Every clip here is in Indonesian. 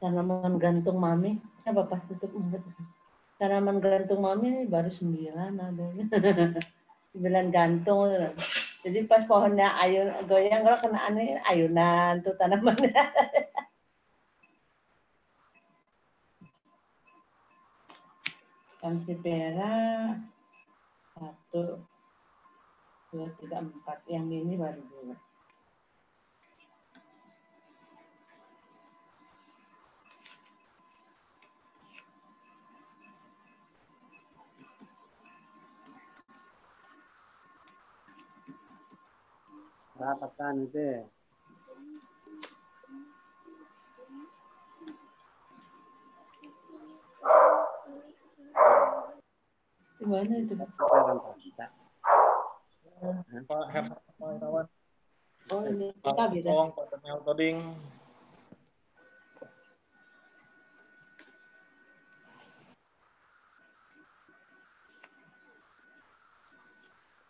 tanaman gantung mami. Ya Bapak tutup mulut. Tanaman gantung mami baru 9 adanya. 9 gantung. Jadi pas pohonnya ayun goyang kalau kena aneh ayunan tuh tanamannya. Sansevieria 1, 2, 3, 4. Yang ini baru 2. Rapatkan itu. Di mana itu? Oh ini kita beda. Toding.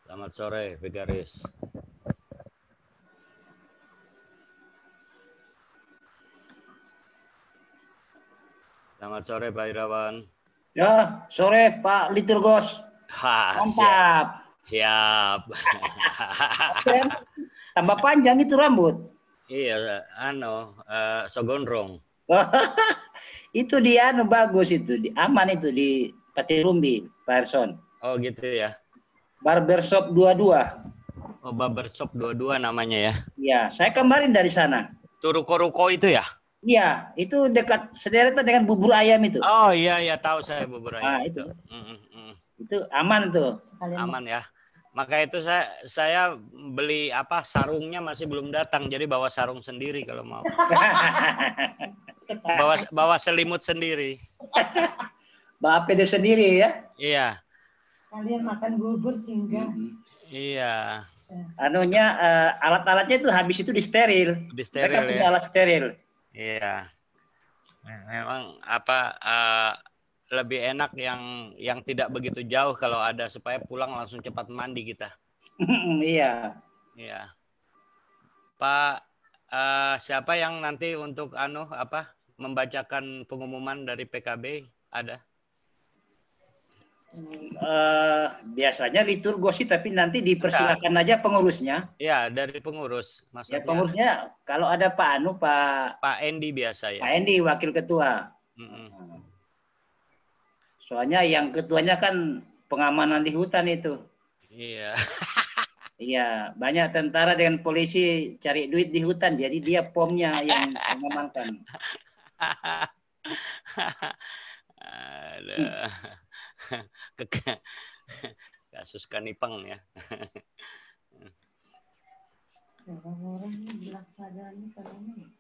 Selamat sore, Vigaris. Selamat sore, Pak Irawan. Ya, sore Pak Liturgos. Mantap. Siap. Tambah panjang itu rambut. Iya, sogondrong. Itu dia bagus itu, aman itu di Patirumbi, Pak Erson. Oh gitu ya. Barbershop 22. Oh, Barbershop 22 namanya ya. Iya, saya kemarin dari sana. Itu ruko-ruko itu ya? Iya, itu dekat sederetan dengan bubur ayam itu. Oh iya tahu saya bubur ayam itu. Itu aman tuh. Aman ya. Maka itu saya beli sarungnya masih belum datang, jadi bawa sarung sendiri kalau mau. bawa selimut sendiri. Bawa APD sendiri ya? Iya. Kalian makan bubur sehingga. Iya. Anunya alat-alatnya itu habis itu disteril. Disteril mereka punya alat steril. Iya. Memang lebih enak yang tidak begitu jauh kalau ada supaya pulang langsung cepat mandi kita. Iya. Iya. Pak siapa yang nanti untuk membacakan pengumuman dari PKB ada? Biasanya liturgos sih, tapi nanti dipersilakan aja pengurusnya. Iya, dari pengurus. Maksudnya. Ya, pengurusnya kalau ada Pak Endi biasa ya. Pak Endi wakil ketua. Soalnya yang ketuanya kan pengamanan di hutan itu. Iya. Iya, banyak tentara dengan polisi cari duit di hutan, jadi dia pomnya yang mengamankan. Ada kasus Kanipang ya. Orang-orang ini belaksadanya katanya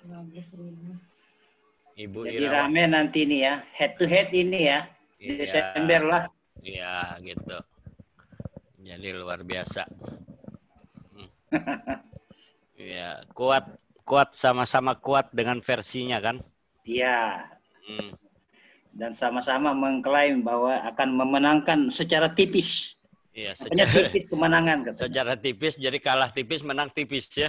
15.000. Ibu jadi Irawan. Rame nanti ini ya, head to head ini ya, di Desember lah. Iya gitu. Jadi luar biasa. Ya kuat sama-sama kuat dengan versinya kan. Iya. Dan sama-sama mengklaim bahwa akan memenangkan secara tipis. Iya, secara tipis kemenangan. Katanya. Secara tipis, jadi kalah tipis, menang tipis ya.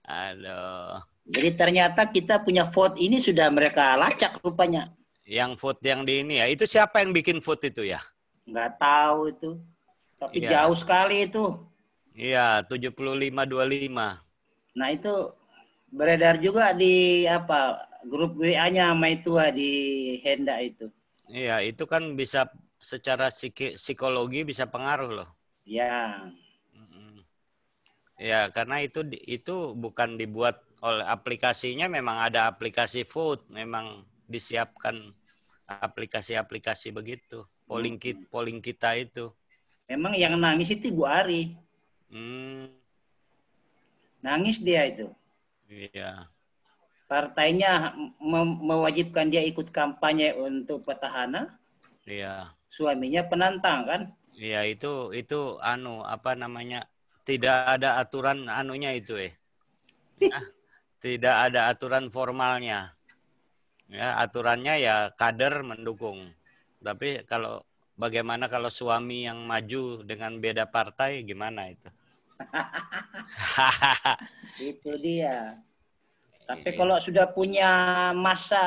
Aduh. Jadi ternyata kita punya vote ini sudah mereka lacak rupanya. Yang vote yang di ini ya, itu siapa yang bikin vote itu ya? Nggak tahu itu. Tapi jauh sekali itu. Iya, 75-25. Nah itu beredar juga di grup WA-nya sama itu di Henda itu. Iya, itu kan bisa secara psikologi bisa pengaruh loh. Ya. Ya, karena itu bukan dibuat oleh aplikasinya, memang ada aplikasi vote, memang disiapkan aplikasi-aplikasi begitu. Polling kita itu. Memang yang nangis itu Ibu Ari. Nangis dia itu. Iya. Partainya mewajibkan dia ikut kampanye untuk petahana. Iya. Suaminya penantang kan? Iya, itu tidak ada aturan itu tidak ada aturan formalnya. Ya, aturannya ya kader mendukung. Tapi bagaimana kalau suami yang maju dengan beda partai, gimana itu? Itu dia. Tapi kalau sudah punya masa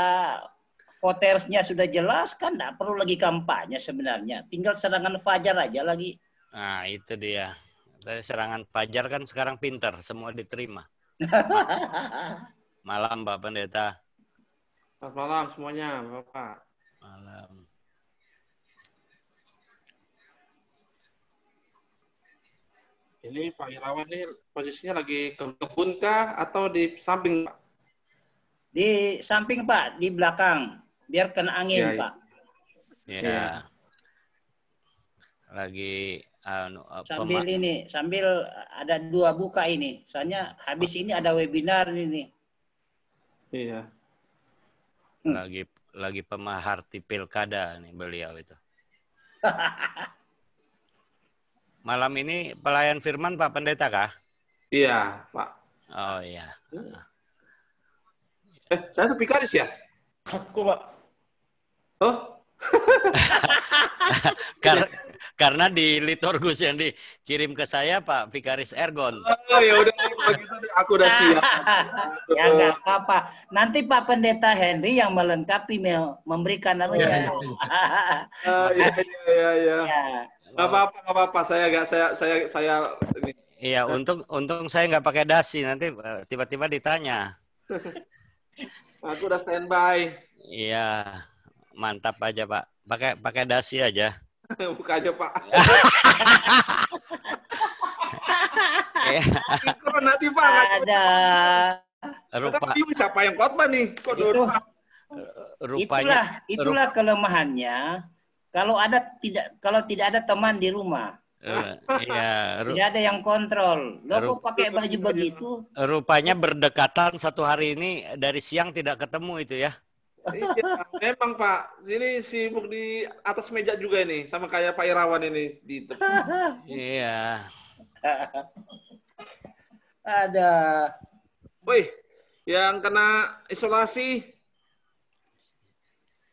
votersnya sudah jelas kan nggak perlu lagi kampanye sebenarnya. Tinggal serangan fajar aja lagi. Nah, itu dia. Serangan fajar kan sekarang pinter, semua diterima. Malam Pak Pendeta. Selamat malam semuanya, Bapak. Malam. Ini Pak Irawan nih posisinya lagi ke kebun kah atau di samping, Pak? Di samping Pak, di belakang. Biar kena angin, Iya, iya. Pak. Ya. Iya. Lagi Sambil ini, sambil ada 2 buka ini. Soalnya habis ini ada webinar ini. Iya. lagi pemerhati pilkada nih beliau itu. Malam ini pelayan firman Pak Pendeta kah? Iya, Pak. Oh iya. Saya tuh vikaris ya? Aku, Pak. Oh? Karena di liturgus yang dikirim ke saya Pak Vikaris Ergon. Oh ya udah begitu deh, aku udah siap. Ya nggak apa-apa. Nanti Pak Pendeta Henry yang melengkapi memberikan anunya. Iya. Ya. Nggak apa-apa. Saya ini. Iya, untung saya nggak pakai dasi, nanti tiba-tiba ditanya. Aku udah standby. Iya, mantap aja Pak. Pakai dasi aja. Buka aja, Pak. Ikut nanti, Pak. Ada. Tapi siapa yang khotbah nih? Kok Rupanya itulah kelemahannya. Kalau tidak ada teman di rumah. Iya, tidak ada yang kontrol. Lo kok pakai baju begitu? Rupanya berdekatan satu hari ini dari siang tidak ketemu itu ya. Iya, memang Pak. Ini sibuk di atas meja juga ini, sama kayak Pak Irawan ini di depan. Iya. Ada. Woi, yang kena isolasi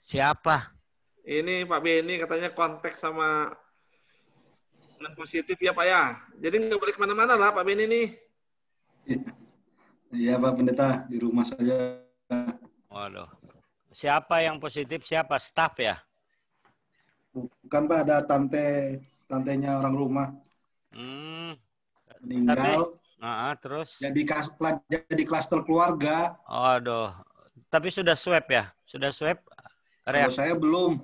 Siapa? ini Pak Beni katanya kontak sama yang positif ya Pak ya. Jadi nggak boleh kemana-mana lah Pak Beni nih. Iya Pak Pendeta, di rumah saja. Waduh. Siapa yang positif? Siapa? Staff ya? Bukan Pak, ada tantenya orang rumah. Meninggal. Terus? Jadi klaster keluarga. Aduh. Tapi sudah swab ya? Sudah swab? Kalau saya belum.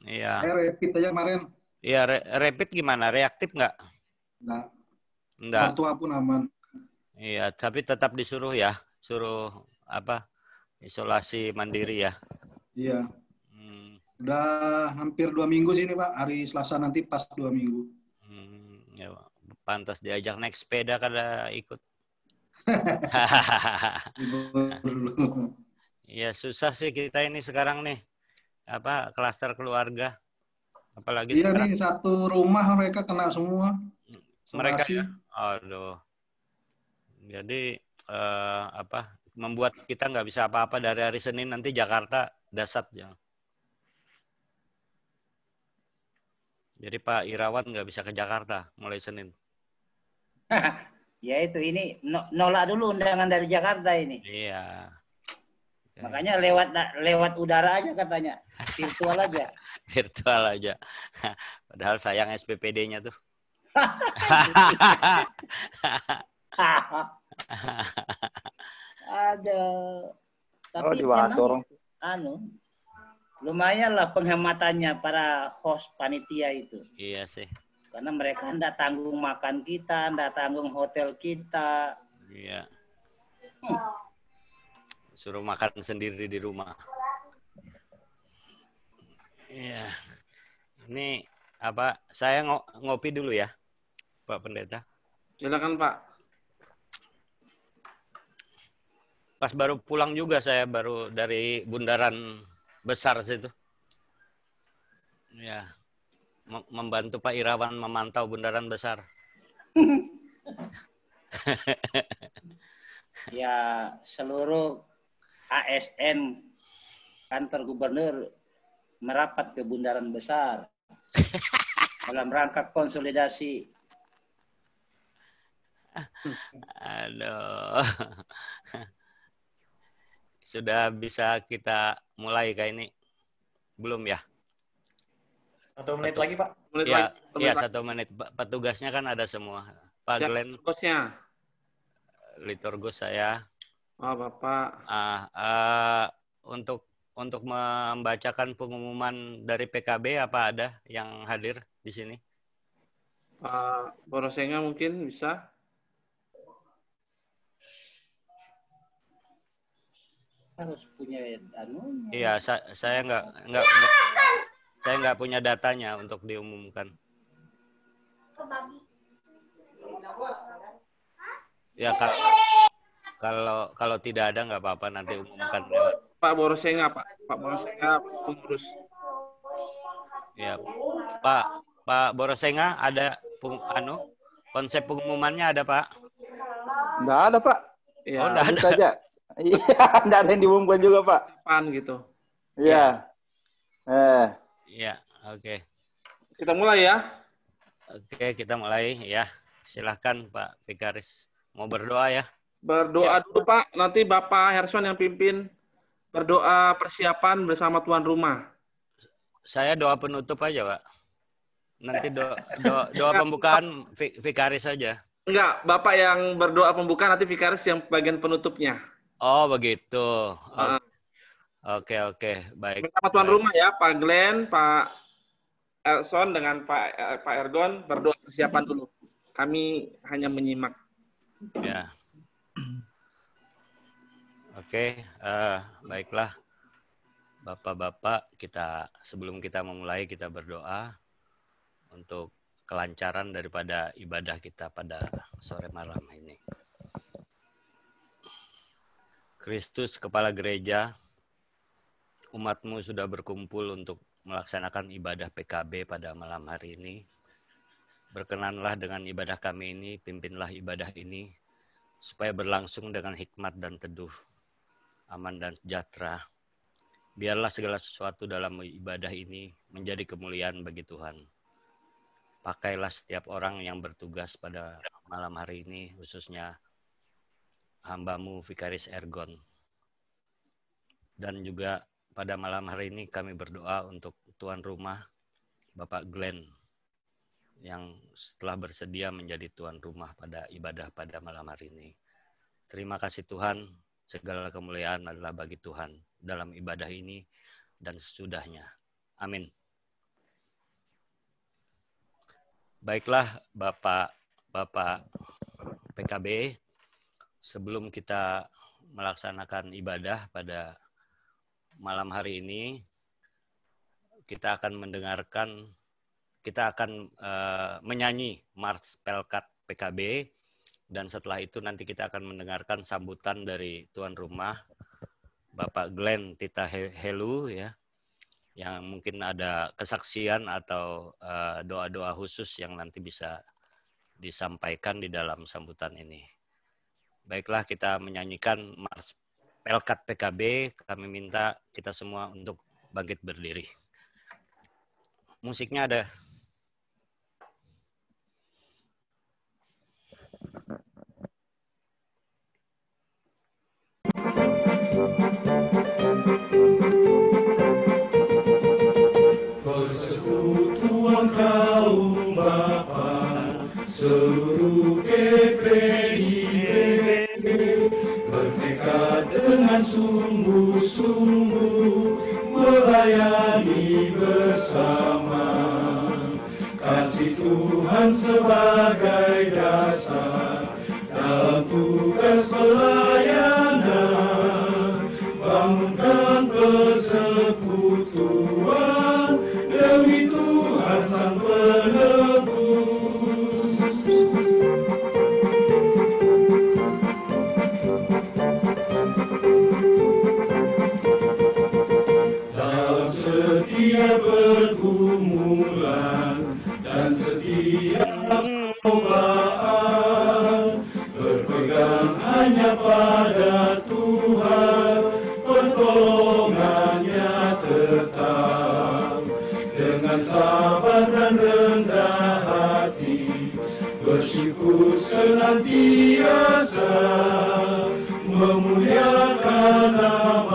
Iya. Saya rapid aja kemarin. Iya, rapid gimana? Reaktif nggak? Enggak. Mertua pun aman. Iya, tapi tetap disuruh ya? Suruh apa? Isolasi mandiri ya? Iya. Udah hampir 2 minggu sih ini Pak. Hari Selasa nanti pas 2 minggu. Ya, pantas diajak naik sepeda kada ikut. Iya, susah sih kita ini sekarang nih. Apa, klaster keluarga. Apalagi iya sekarang. nih, satu rumah mereka kena semua. Mereka ya? Aduh. Jadi, membuat kita nggak bisa apa-apa dari hari Senin nanti Jakarta dasar ya. Jadi Pak Irawan nggak bisa ke Jakarta mulai Senin. Ya itu ini nolak dulu undangan dari Jakarta ini. Iya. Makanya lewat udara aja katanya, virtual aja. Virtual aja. Padahal sayang SPPD-nya tuh. Ada. Tapi lumayan lah penghematannya para host panitia itu. Iya sih. Karena mereka ndak tanggung makan kita, ndak tanggung hotel kita. Iya. Suruh makan sendiri di rumah. Iya. Ini apa? Saya ngopi dulu ya, Pak Pendeta. Silakan Pak. Pas baru pulang juga saya baru dari bundaran besar situ. Ya. Membantu Pak Irawan memantau bundaran besar. Ya, seluruh ASN kantor gubernur merapat ke bundaran besar dalam rangka konsolidasi. Aduh. sudah bisa kita mulai kayak ini? Belum ya? 1 menit lagi, Pak. Iya, 1 menit. Petugasnya kan ada semua. Pak Glenn. Bosnya. Liturgus saya. Oh, Bapak. Untuk membacakan pengumuman dari PKB apa ada yang hadir di sini? Pak Borosenga mungkin bisa. Harus punya anunya. Iya, saya nggak punya datanya untuk diumumkan. Ya kalau tidak ada nggak apa-apa, nanti umumkan lewat. Pak Borosenga, Pak Borosenga pengurus. Ya, Pak Borosenga ada konsep pengumumannya ada, Pak? Nggak ada, Pak. Ya, oh, nggak ada saja. Iya, nggak ada yang diumumkan juga, Pak. Pan gitu. Iya. Iya, oke. Kita mulai ya. Oke, kita mulai ya. Silahkan Pak Vikaris. Mau berdoa ya? Berdoa dulu Pak, nanti Bapak Herson yang pimpin berdoa persiapan bersama tuan rumah. Saya doa penutup aja, Pak. Nanti doa pembukaan Vikaris saja. Enggak, Bapak yang berdoa pembukaan, nanti Vikaris yang bagian penutupnya. Oh, begitu. Oke, baik. Bersama tuan rumah ya, Pak Glenn, Pak Erson dengan Pak Ergon berdoa persiapan dulu. Kami hanya menyimak. Ya. Oke, baiklah. Bapak-bapak, sebelum kita memulai, kita berdoa untuk kelancaran daripada ibadah kita pada sore malam ini. Kristus, Kepala Gereja, umat-Mu sudah berkumpul untuk melaksanakan ibadah PKB pada malam hari ini. Berkenanlah dengan ibadah kami ini, pimpinlah ibadah ini, supaya berlangsung dengan hikmat dan teduh, aman dan sejahtera. Biarlah segala sesuatu dalam ibadah ini menjadi kemuliaan bagi Tuhan. Pakailah setiap orang yang bertugas pada malam hari ini, khususnya hamba-Mu Vikaris Ergon. Dan juga pada malam hari ini kami berdoa untuk tuan rumah Bapak Glenn yang setelah bersedia menjadi tuan rumah pada ibadah pada malam hari ini. Terima kasih Tuhan, segala kemuliaan adalah bagi Tuhan dalam ibadah ini dan sesudahnya. Amin. Baiklah Bapak PKB, sebelum kita melaksanakan ibadah pada malam hari ini, kita akan menyanyi Mars Pelkat PKB, dan setelah itu nanti kita akan mendengarkan sambutan dari tuan rumah Bapak Glenn Tita Helu ya, yang mungkin ada kesaksian atau doa-doa khusus yang nanti bisa disampaikan di dalam sambutan ini. Baiklah, kita menyanyikan Mars Pelkat PKB. Kami minta kita semua untuk bangkit berdiri. Musiknya ada. Persekutuan kaum Bapa, seluruh GPIB bertekad dengan sungguh-sungguh melayani bersama. Kasih Tuhan sebagai dasar dalam tugas pelayanan, bangunkan persekutuan demi Tuhan Sang Penebus. Dalam setiap pergumulan dan setiap cobaan, berpegang hanya pada Tuhan, pertolongannya tetap. Dengan sabar dan rendah hati, bersyukur senantiasa, memuliakan nama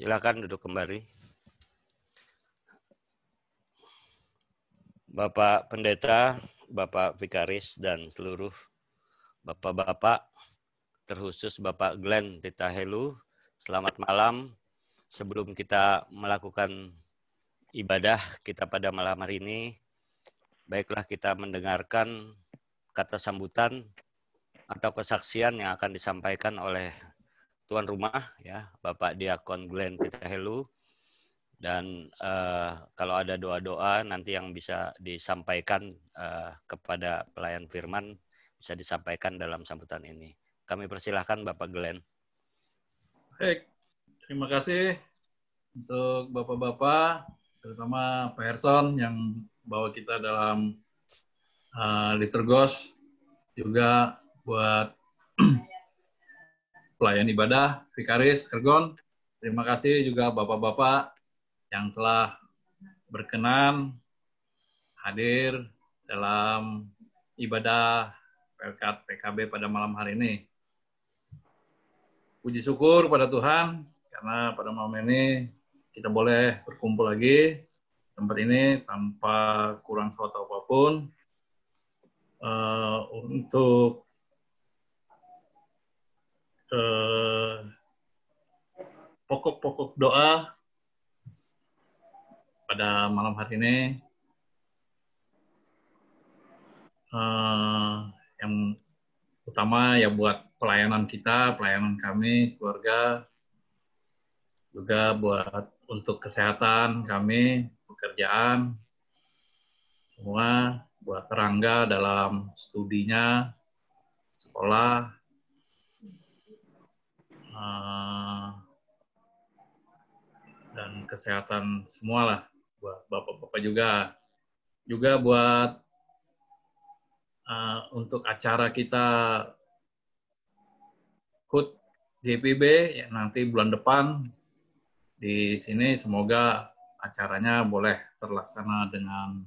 Silakan duduk kembali. Bapak Pendeta, Bapak Vikaris, dan seluruh Bapak-Bapak, terkhusus Bapak Glenn Titahelu, selamat malam. Sebelum kita melakukan ibadah kita pada malam hari ini, baiklah kita mendengarkan kata sambutan atau kesaksian yang akan disampaikan oleh tuan rumah, ya, Bapak Diakon Glenn Titahelu. Dan kalau ada doa-doa nanti yang bisa disampaikan kepada pelayan firman, bisa disampaikan dalam sambutan ini. Kami persilahkan Bapak Glenn. Baik, terima kasih untuk Bapak-Bapak, terutama Pak Herson yang bawa kita dalam liturgos, juga buat pelayan ibadah, Vikaris, Ergon. Terima kasih juga Bapak-Bapak yang telah berkenan hadir dalam ibadah Pelkat PKB pada malam hari ini. Puji syukur pada Tuhan, karena pada malam ini kita boleh berkumpul lagi di tempat ini tanpa kurang suatu apapun untuk pokok-pokok doa pada malam hari ini. Yang utama ya buat pelayanan kita, pelayanan kami, keluarga, juga buat untuk kesehatan kami, pekerjaan, semua buat Rangga dalam studinya, sekolah, dan kesehatan semualah, buat bapak-bapak juga buat untuk acara kita HUT GPB ya, nanti bulan depan di sini, semoga acaranya boleh terlaksana dengan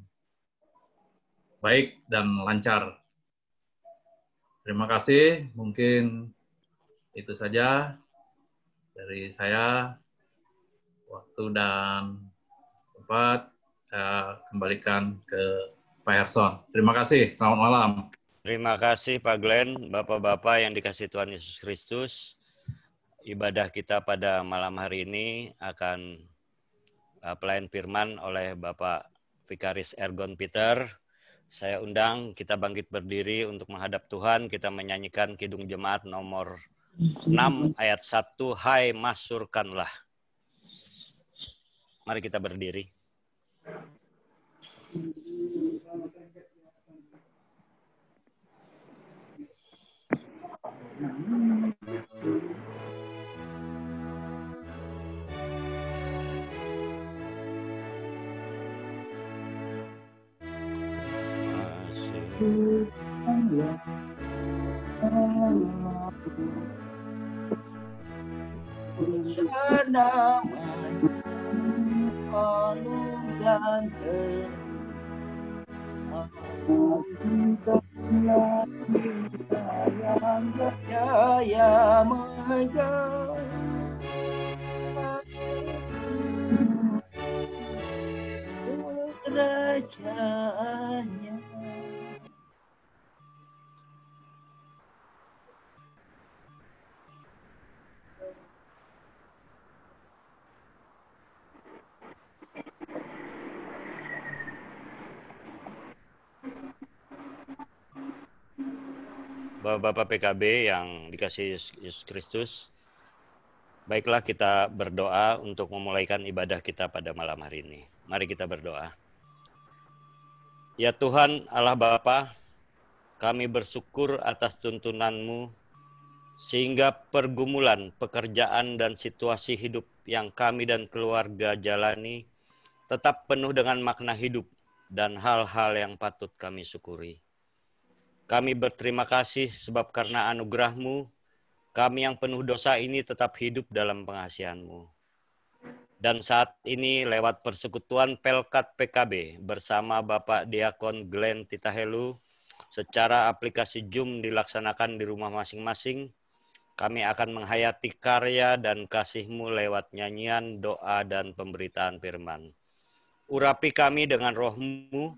baik dan lancar. Terima kasih, mungkin itu saja dari saya. Waktu dan tempat saya kembalikan ke Pak Herson. Terima kasih, selamat malam. Terima kasih Pak Glenn, Bapak-Bapak yang dikasihi Tuhan Yesus Kristus. Ibadah kita pada malam hari ini akan pelayan firman oleh Bapak Vikaris Ergon Peter. Saya undang kita bangkit berdiri untuk menghadap Tuhan. Kita menyanyikan Kidung Jemaat nomor 6 ayat 1, Hai masurkanlah. Mari kita berdiri. Bapak-Bapak PKB yang dikasihi Yesus Kristus, baiklah kita berdoa untuk memulaikan ibadah kita pada malam hari ini. Mari kita berdoa. Ya Tuhan Allah Bapa, kami bersyukur atas tuntunan-Mu, sehingga pergumulan, pekerjaan, dan situasi hidup yang kami dan keluarga jalani tetap penuh dengan makna hidup dan hal-hal yang patut kami syukuri. Kami berterima kasih sebab karena anugerah-Mu, kami yang penuh dosa ini tetap hidup dalam pengasihan-Mu. Dan saat ini lewat persekutuan Pelkat PKB bersama Bapak Diakon Glenn Titahelu, secara aplikasi Zoom dilaksanakan di rumah masing-masing, Kami akan menghayati karya dan kasih-Mu lewat nyanyian, doa, dan pemberitaan firman. Urapi kami dengan roh-Mu,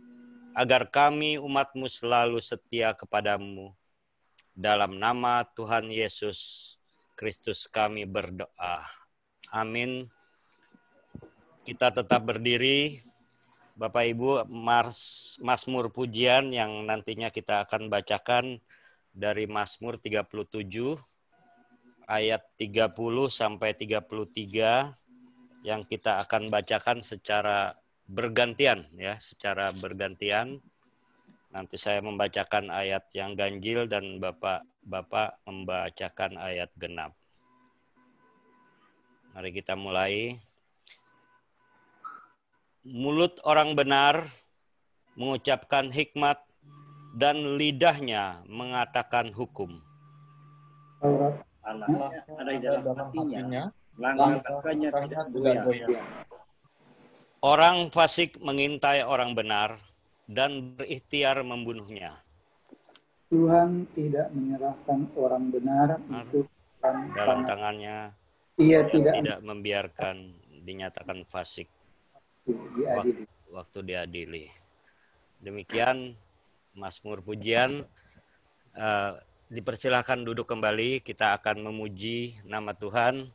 agar kami umat-Mu selalu setia kepadamu. Dalam nama Tuhan Yesus Kristus kami berdoa. Amin. Kita tetap berdiri. Bapak Ibu, Mazmur pujian yang nantinya kita akan bacakan dari Mazmur 37 ayat 30 sampai 33 yang kita akan bacakan secara bergantian ya, secara bergantian. Nanti saya membacakan ayat yang ganjil dan Bapak membacakan ayat genap. Mari kita mulai. Mulut orang benar mengucapkan hikmat dan lidahnya mengatakan hukum. Anaknya ada di dalam hatinya, langkahnya tidak goyah. Orang fasik mengintai orang benar dan berikhtiar membunuhnya. Tuhan tidak menyerahkan orang benar untuk dalam tangannya. Ia tidak membiarkan dinyatakan fasik waktu diadili. Demikian Mazmur pujian. Dipersilahkan duduk kembali, kita akan memuji nama Tuhan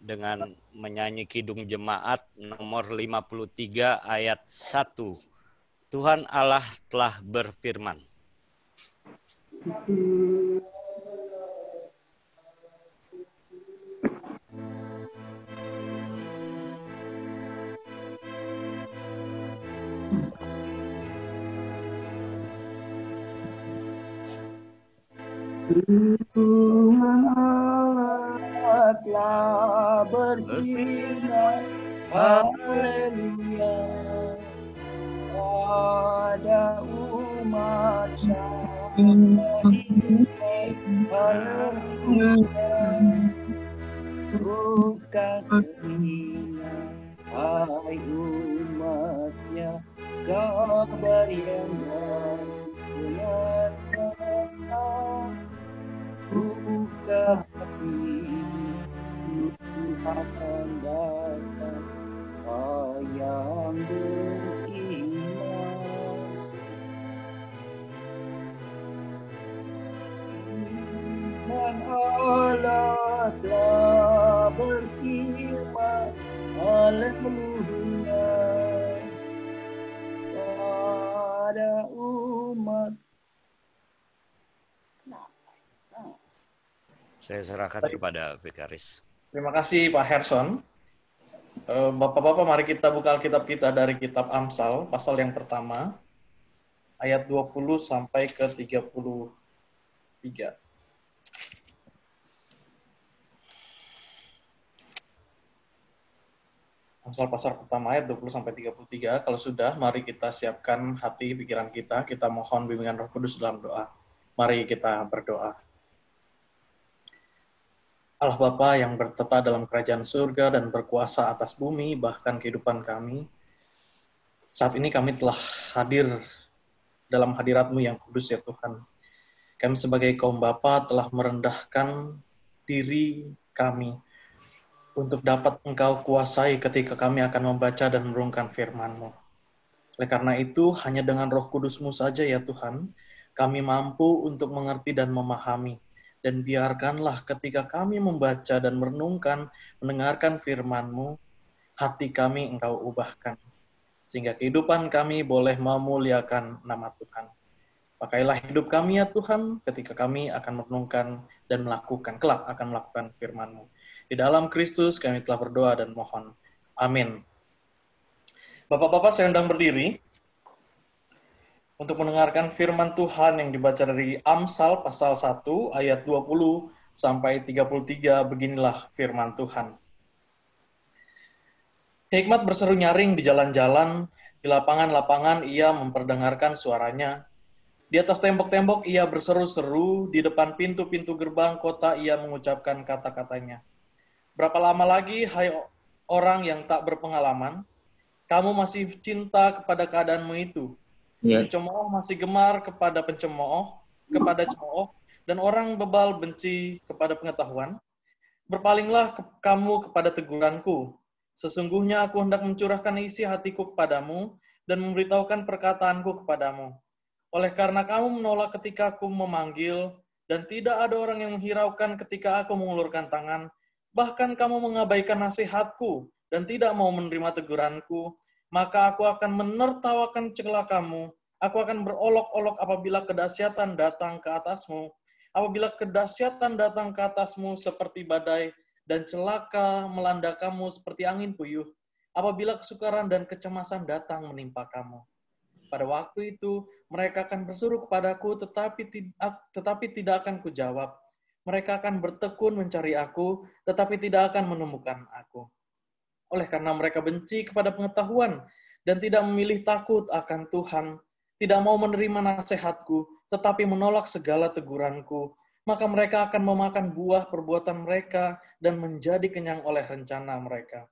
dengan menyanyi Kidung Jemaat nomor 53 ayat 1. Tuhan Allah telah berfirman. Tuhan Allah telah berfirman, haleluya, pada umat-Nya, haleluya, bukan hina, hai umat-Nya, kabar yang benar. Buka hati Tuhan datang yang beriman. Tuhan Allah telah berfirman, haleluya, pada umat. Saya serahkan kepada Vikaris. Terima kasih Pak Herson. Bapak-bapak, mari kita buka Alkitab kita dari kitab Amsal, pasal yang pertama, ayat 20 sampai ke 33. Amsal pasal pertama ayat 20 sampai 33. Kalau sudah, mari kita siapkan hati pikiran kita mohon bimbingan Roh Kudus dalam doa. Mari kita berdoa. Allah Bapa yang bertata dalam kerajaan surga dan berkuasa atas bumi, bahkan kehidupan kami. Saat ini kami telah hadir dalam hadirat-Mu yang kudus ya Tuhan. Kami sebagai kaum Bapa telah merendahkan diri kami untuk dapat Engkau kuasai ketika kami akan membaca dan merenungkan firman-Mu. Oleh karena itu, hanya dengan Roh Kudus-Mu saja ya Tuhan, kami mampu untuk mengerti dan memahami. Dan biarkanlah ketika kami membaca dan merenungkan, mendengarkan firman-Mu, hati kami Engkau ubahkan. Sehingga kehidupan kami boleh memuliakan nama Tuhan. Pakailah hidup kami ya Tuhan, ketika kami akan merenungkan dan melakukan, kelak akan melakukan firman-Mu. Di dalam Kristus kami telah berdoa dan mohon. Amin. Bapak-bapak, saya undang berdiri untuk mendengarkan firman Tuhan yang dibaca dari Amsal pasal 1 ayat 20 sampai 33. Beginilah firman Tuhan. Hikmat berseru nyaring di jalan-jalan, di lapangan-lapangan ia memperdengarkan suaranya. Di atas tembok-tembok ia berseru-seru, di depan pintu-pintu gerbang kota ia mengucapkan kata-katanya. Berapa lama lagi, hai orang yang tak berpengalaman, kamu masih cinta kepada keadaanmu itu? Pencemooh masih gemar kepada cemooh, dan orang bebal benci kepada pengetahuan, berpalinglah kamu kepada teguranku. Sesungguhnya aku hendak mencurahkan isi hatiku kepadamu dan memberitahukan perkataanku kepadamu. Oleh karena kamu menolak ketika aku memanggil, dan tidak ada orang yang menghiraukan ketika aku mengulurkan tangan, bahkan kamu mengabaikan nasihatku dan tidak mau menerima teguranku, maka aku akan menertawakan celah kamu. Aku akan berolok-olok apabila kedahsyatan datang ke atasmu. Apabila kedahsyatan datang ke atasmu seperti badai, dan celaka melanda kamu seperti angin puyuh, apabila kesukaran dan kecemasan datang menimpa kamu. Pada waktu itu, mereka akan berseru kepadaku, tetapi tidak akan kujawab. Mereka akan bertekun mencari aku, tetapi tidak akan menemukan aku. Oleh karena mereka benci kepada pengetahuan, dan tidak memilih takut akan Tuhan, tidak mau menerima nasihatku, tetapi menolak segala teguranku, maka mereka akan memakan buah perbuatan mereka dan menjadi kenyang oleh rencana mereka.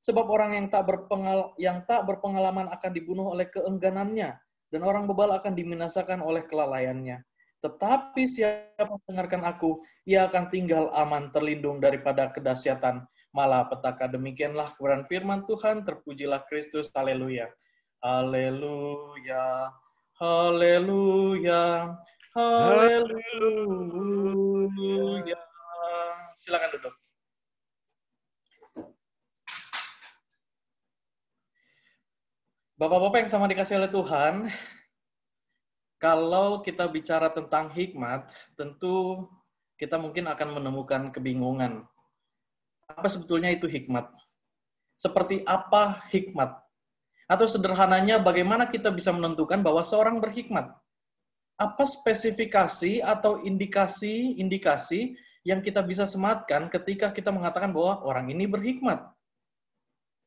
Sebab orang yang tak berpengalaman akan dibunuh oleh keengganannya, dan orang bebal akan diminasakan oleh kelalaiannya. Tetapi siapa mendengarkan aku, ia akan tinggal aman terlindung daripada kedahsyatan malapetaka. Demikianlah kebenaran firman Tuhan, terpujilah Kristus, haleluya. Haleluya, haleluya, haleluya. Silakan duduk. Bapak-bapak yang sama dikasih oleh Tuhan, kalau kita bicara tentang hikmat, tentu kita mungkin akan menemukan kebingungan. Apa sebetulnya itu hikmat? Seperti apa hikmat? Atau sederhananya, bagaimana kita bisa menentukan bahwa seorang berhikmat? Apa spesifikasi atau indikasi yang kita bisa sematkan ketika kita mengatakan bahwa orang ini berhikmat?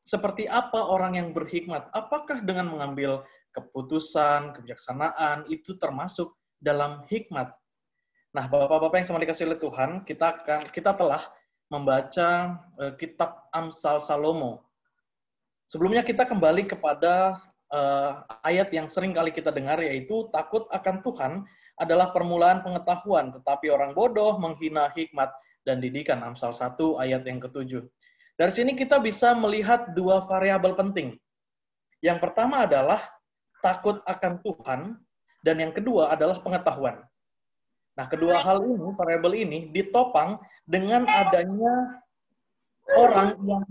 Seperti apa orang yang berhikmat? Apakah dengan mengambil keputusan, kebijaksanaan, itu termasuk dalam hikmat? Nah, Bapak-bapak yang sama dikasih oleh Tuhan, kita telah membaca kitab Amsal Salomo. Sebelumnya kita kembali kepada ayat yang sering kali kita dengar, yaitu takut akan Tuhan adalah permulaan pengetahuan, tetapi orang bodoh menghina hikmat dan didikan. Amsal 1 ayat yang ke-7. Dari sini kita bisa melihat dua variabel penting. Yang pertama adalah takut akan Tuhan, dan yang kedua adalah pengetahuan. Nah, kedua hal ini, variabel ini, ditopang dengan adanya orang yang...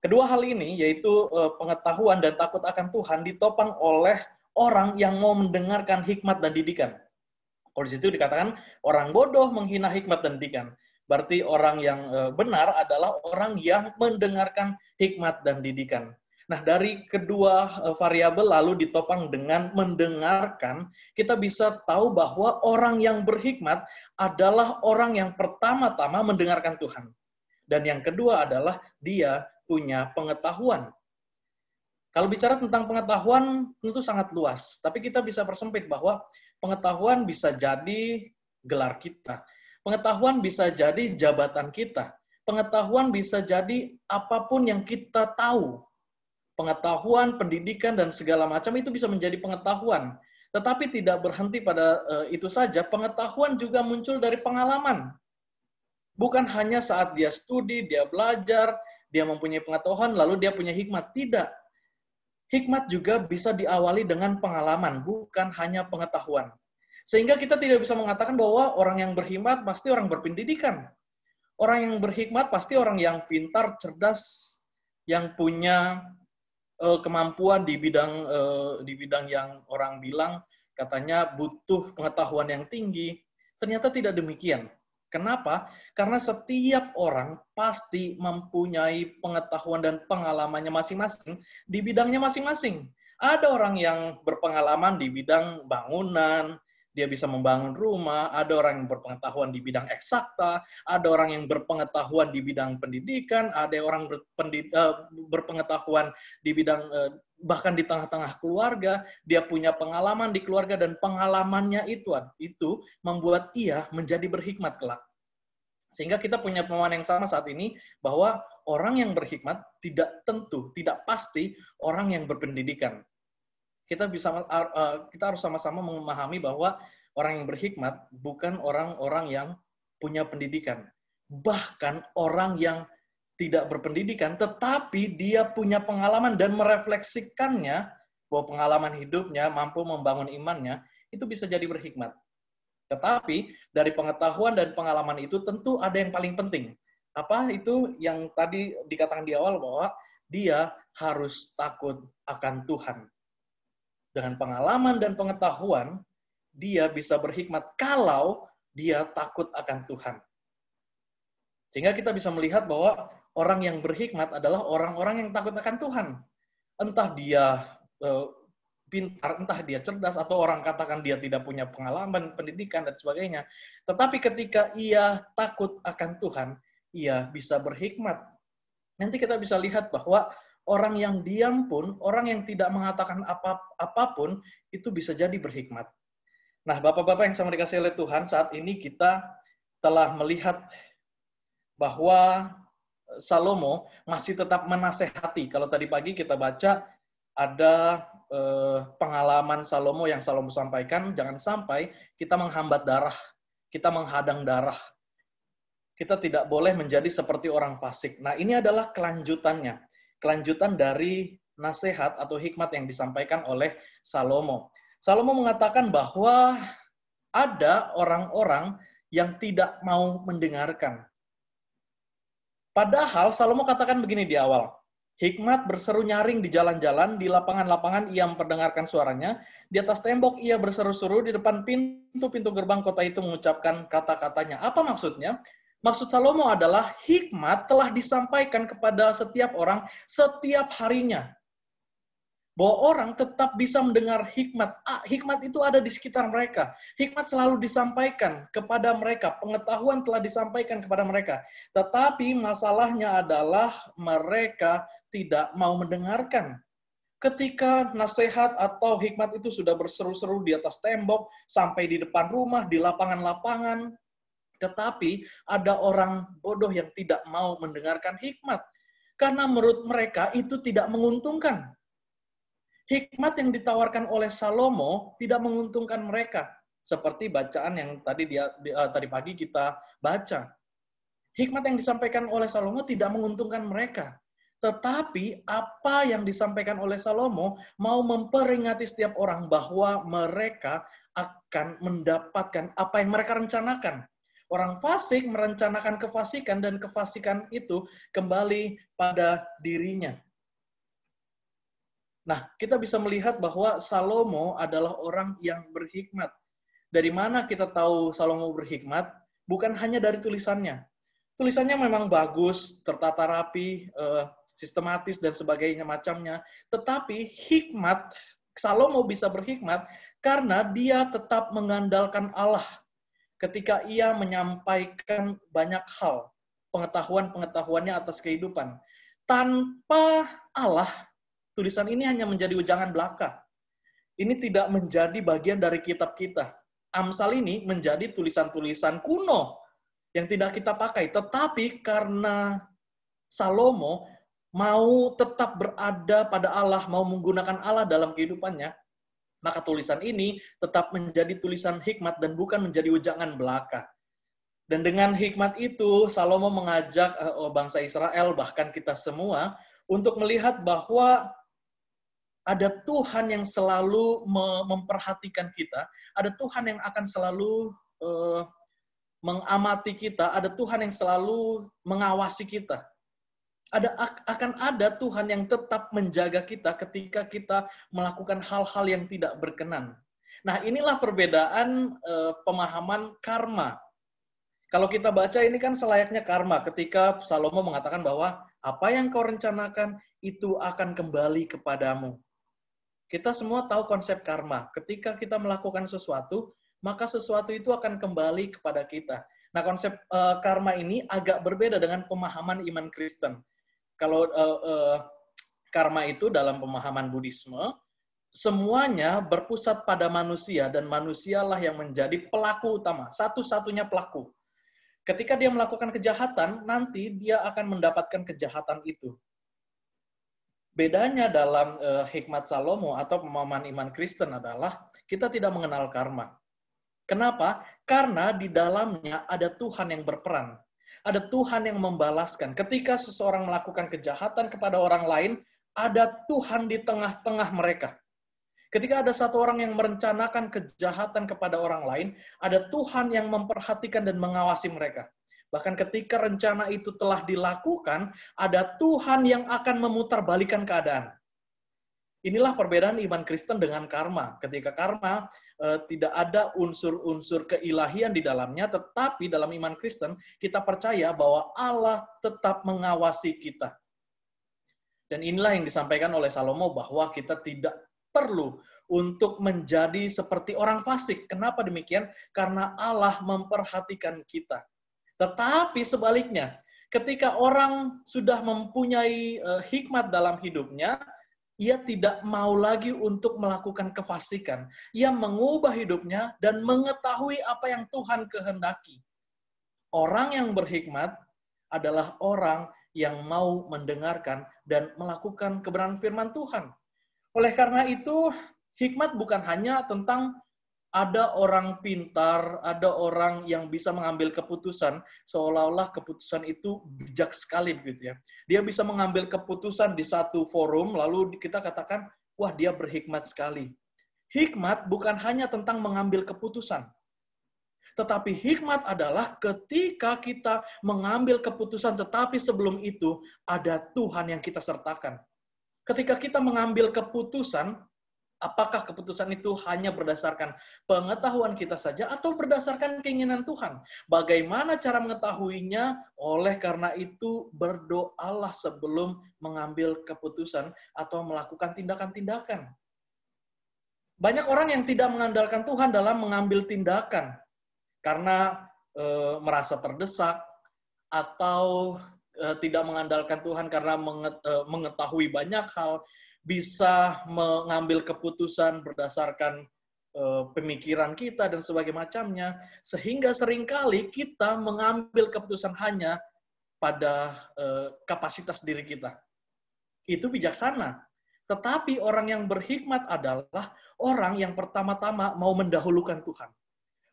Kedua hal ini, yaitu pengetahuan dan takut akan Tuhan, ditopang oleh orang yang mau mendengarkan hikmat dan didikan. Kalau di situ dikatakan, orang bodoh menghina hikmat dan didikan. Berarti orang yang benar adalah orang yang mendengarkan hikmat dan didikan. Nah, dari kedua variabel lalu ditopang dengan mendengarkan, kita bisa tahu bahwa orang yang berhikmat adalah orang yang pertama-tama mendengarkan Tuhan. Dan yang kedua adalah dia punya pengetahuan. Kalau bicara tentang pengetahuan, tentu sangat luas. Tapi kita bisa persempit bahwa pengetahuan bisa jadi gelar kita. Pengetahuan bisa jadi jabatan kita. Pengetahuan bisa jadi apapun yang kita tahu. Pengetahuan, pendidikan, dan segala macam itu bisa menjadi pengetahuan. Tetapi tidak berhenti pada itu saja, pengetahuan juga muncul dari pengalaman. Bukan hanya saat dia studi, dia belajar, dia mempunyai pengetahuan, lalu dia punya hikmat. Tidak. Hikmat juga bisa diawali dengan pengalaman, bukan hanya pengetahuan. Sehingga kita tidak bisa mengatakan bahwa orang yang berhikmat pasti orang berpendidikan. Orang yang berhikmat pasti orang yang pintar, cerdas, yang punya kemampuan di bidang yang orang bilang katanya butuh pengetahuan yang tinggi. Ternyata tidak demikian. Kenapa? Karena setiap orang pasti mempunyai pengetahuan dan pengalamannya masing-masing di bidangnya masing-masing. Ada orang yang berpengalaman di bidang bangunan, dia bisa membangun rumah, ada orang yang berpengetahuan di bidang eksakta, ada orang yang berpengetahuan di bidang pendidikan, ada orang berpengetahuan di bidang bahkan di tengah-tengah keluarga, dia punya pengalaman di keluarga dan pengalamannya itu membuat ia menjadi berhikmat kelak. Sehingga kita punya pemahaman yang sama saat ini bahwa orang yang berhikmat tidak tentu, tidak pasti orang yang berpendidikan. kita harus sama-sama memahami bahwa orang yang berhikmat bukan orang-orang yang punya pendidikan. Bahkan orang yang tidak berpendidikan, tetapi dia punya pengalaman dan merefleksikannya, bahwa pengalaman hidupnya mampu membangun imannya, itu bisa jadi berhikmat. Tetapi dari pengetahuan dan pengalaman itu tentu ada yang paling penting. Apa itu yang tadi dikatakan di awal bahwa dia harus takut akan Tuhan. Dengan pengalaman dan pengetahuan, dia bisa berhikmat kalau dia takut akan Tuhan. Sehingga kita bisa melihat bahwa orang yang berhikmat adalah orang-orang yang takut akan Tuhan. Entah dia pintar, entah dia cerdas, atau orang katakan dia tidak punya pengalaman, pendidikan, dan sebagainya. Tetapi ketika ia takut akan Tuhan, ia bisa berhikmat. Nanti kita bisa lihat bahwa orang yang diam pun, orang yang tidak mengatakan apapun, itu bisa jadi berhikmat. Nah, Bapak-Bapak yang sama dikasihi oleh Tuhan, saat ini kita telah melihat bahwa Salomo masih tetap menasehati. Kalau tadi pagi kita baca, ada pengalaman Salomo yang Salomo sampaikan, jangan sampai kita menghambat darah, kita menghadang darah. Kita tidak boleh menjadi seperti orang fasik. Nah, ini adalah kelanjutannya. Kelanjutan dari nasihat atau hikmat yang disampaikan oleh Salomo. Salomo mengatakan bahwa ada orang-orang yang tidak mau mendengarkan. Padahal Salomo katakan begini di awal, hikmat berseru nyaring di jalan-jalan, di lapangan-lapangan ia memperdengarkan suaranya, di atas tembok ia berseru-seru, di depan pintu-pintu gerbang kota itu mengucapkan kata-katanya. Apa maksudnya? Maksud Salomo adalah hikmat telah disampaikan kepada setiap orang setiap harinya. Bahwa orang tetap bisa mendengar hikmat. Hikmat itu ada di sekitar mereka. Hikmat selalu disampaikan kepada mereka. Pengetahuan telah disampaikan kepada mereka. Tetapi masalahnya adalah mereka tidak mau mendengarkan. Ketika nasihat atau hikmat itu sudah berseru-seru di atas tembok, sampai di depan rumah, di lapangan-lapangan, tetapi ada orang bodoh yang tidak mau mendengarkan hikmat. Karena menurut mereka itu tidak menguntungkan. Hikmat yang ditawarkan oleh Salomo tidak menguntungkan mereka. Seperti bacaan yang tadi pagi kita baca. Hikmat yang disampaikan oleh Salomo tidak menguntungkan mereka. Tetapi apa yang disampaikan oleh Salomo mau memperingati setiap orang bahwa mereka akan mendapatkan apa yang mereka rencanakan. Orang fasik merencanakan kefasikan dan kefasikan itu kembali pada dirinya. Nah, kita bisa melihat bahwa Salomo adalah orang yang berhikmat. Dari mana kita tahu Salomo berhikmat? Bukan hanya dari tulisannya. Tulisannya memang bagus, tertata rapi, sistematis, dan sebagainya macamnya. Tetapi hikmat, Salomo bisa berhikmat karena dia tetap mengandalkan Allah. Ketika ia menyampaikan banyak hal, pengetahuan-pengetahuannya atas kehidupan. Tanpa Allah, tulisan ini hanya menjadi ujangan belaka. Ini tidak menjadi bagian dari kitab kita. Amsal ini menjadi tulisan-tulisan kuno yang tidak kita pakai. Tetapi karena Salomo mau tetap berada pada Allah, mau menggunakan Allah dalam kehidupannya, maka tulisan ini tetap menjadi tulisan hikmat dan bukan menjadi ujangan belaka. Dan dengan hikmat itu, Salomo mengajak bangsa Israel, bahkan kita semua, untuk melihat bahwa ada Tuhan yang selalu memperhatikan kita, ada Tuhan yang akan selalu mengamati kita, ada Tuhan yang selalu mengawasi kita. Akan ada Tuhan yang tetap menjaga kita ketika kita melakukan hal-hal yang tidak berkenan. Nah, inilah perbedaan pemahaman karma. Kalau kita baca ini kan selayaknya karma ketika Salomo mengatakan bahwa apa yang kau rencanakan itu akan kembali kepadamu. Kita semua tahu konsep karma. Ketika kita melakukan sesuatu, maka sesuatu itu akan kembali kepada kita. Nah, konsep karma ini agak berbeda dengan pemahaman iman Kristen. Kalau karma itu dalam pemahaman Buddhisme, semuanya berpusat pada manusia dan manusialah yang menjadi pelaku utama, satu-satunya pelaku. Ketika dia melakukan kejahatan, nanti dia akan mendapatkan kejahatan itu. Bedanya dalam hikmat Salomo atau pemahaman iman Kristen adalah kita tidak mengenal karma. Kenapa? Karena di dalamnya ada Tuhan yang berperan. Ada Tuhan yang membalaskan. Ketika seseorang melakukan kejahatan kepada orang lain, ada Tuhan di tengah-tengah mereka. Ketika ada satu orang yang merencanakan kejahatan kepada orang lain, ada Tuhan yang memperhatikan dan mengawasi mereka. Bahkan ketika rencana itu telah dilakukan, ada Tuhan yang akan memutarbalikkan keadaan. Inilah perbedaan iman Kristen dengan karma. Ketika karma tidak ada unsur-unsur keilahian di dalamnya, tetapi dalam iman Kristen kita percaya bahwa Allah tetap mengawasi kita. Dan inilah yang disampaikan oleh Salomo bahwa kita tidak perlu untuk menjadi seperti orang fasik. Kenapa demikian? Karena Allah memperhatikan kita. Tetapi sebaliknya, ketika orang sudah mempunyai hikmat dalam hidupnya, ia tidak mau lagi untuk melakukan kefasikan. Ia mengubah hidupnya dan mengetahui apa yang Tuhan kehendaki. Orang yang berhikmat adalah orang yang mau mendengarkan dan melakukan kebenaran firman Tuhan. Oleh karena itu, hikmat bukan hanya tentang ada orang pintar, ada orang yang bisa mengambil keputusan, seolah-olah keputusan itu bijak sekali begitu ya. Dia bisa mengambil keputusan di satu forum, lalu kita katakan, wah dia berhikmat sekali. Hikmat bukan hanya tentang mengambil keputusan. Tetapi hikmat adalah ketika kita mengambil keputusan, tetapi sebelum itu ada Tuhan yang kita sertakan. Ketika kita mengambil keputusan, apakah keputusan itu hanya berdasarkan pengetahuan kita saja atau berdasarkan keinginan Tuhan? Bagaimana cara mengetahuinya? Oleh karena itu, berdoalah sebelum mengambil keputusan atau melakukan tindakan-tindakan. Banyak orang yang tidak mengandalkan Tuhan dalam mengambil tindakan karena merasa terdesak atau tidak mengandalkan Tuhan karena mengetahui banyak hal, bisa mengambil keputusan berdasarkan pemikiran kita dan sebagainya macamnya, sehingga seringkali kita mengambil keputusan hanya pada kapasitas diri kita. Itu bijaksana. Tetapi orang yang berhikmat adalah orang yang pertama-tama mau mendahulukan Tuhan.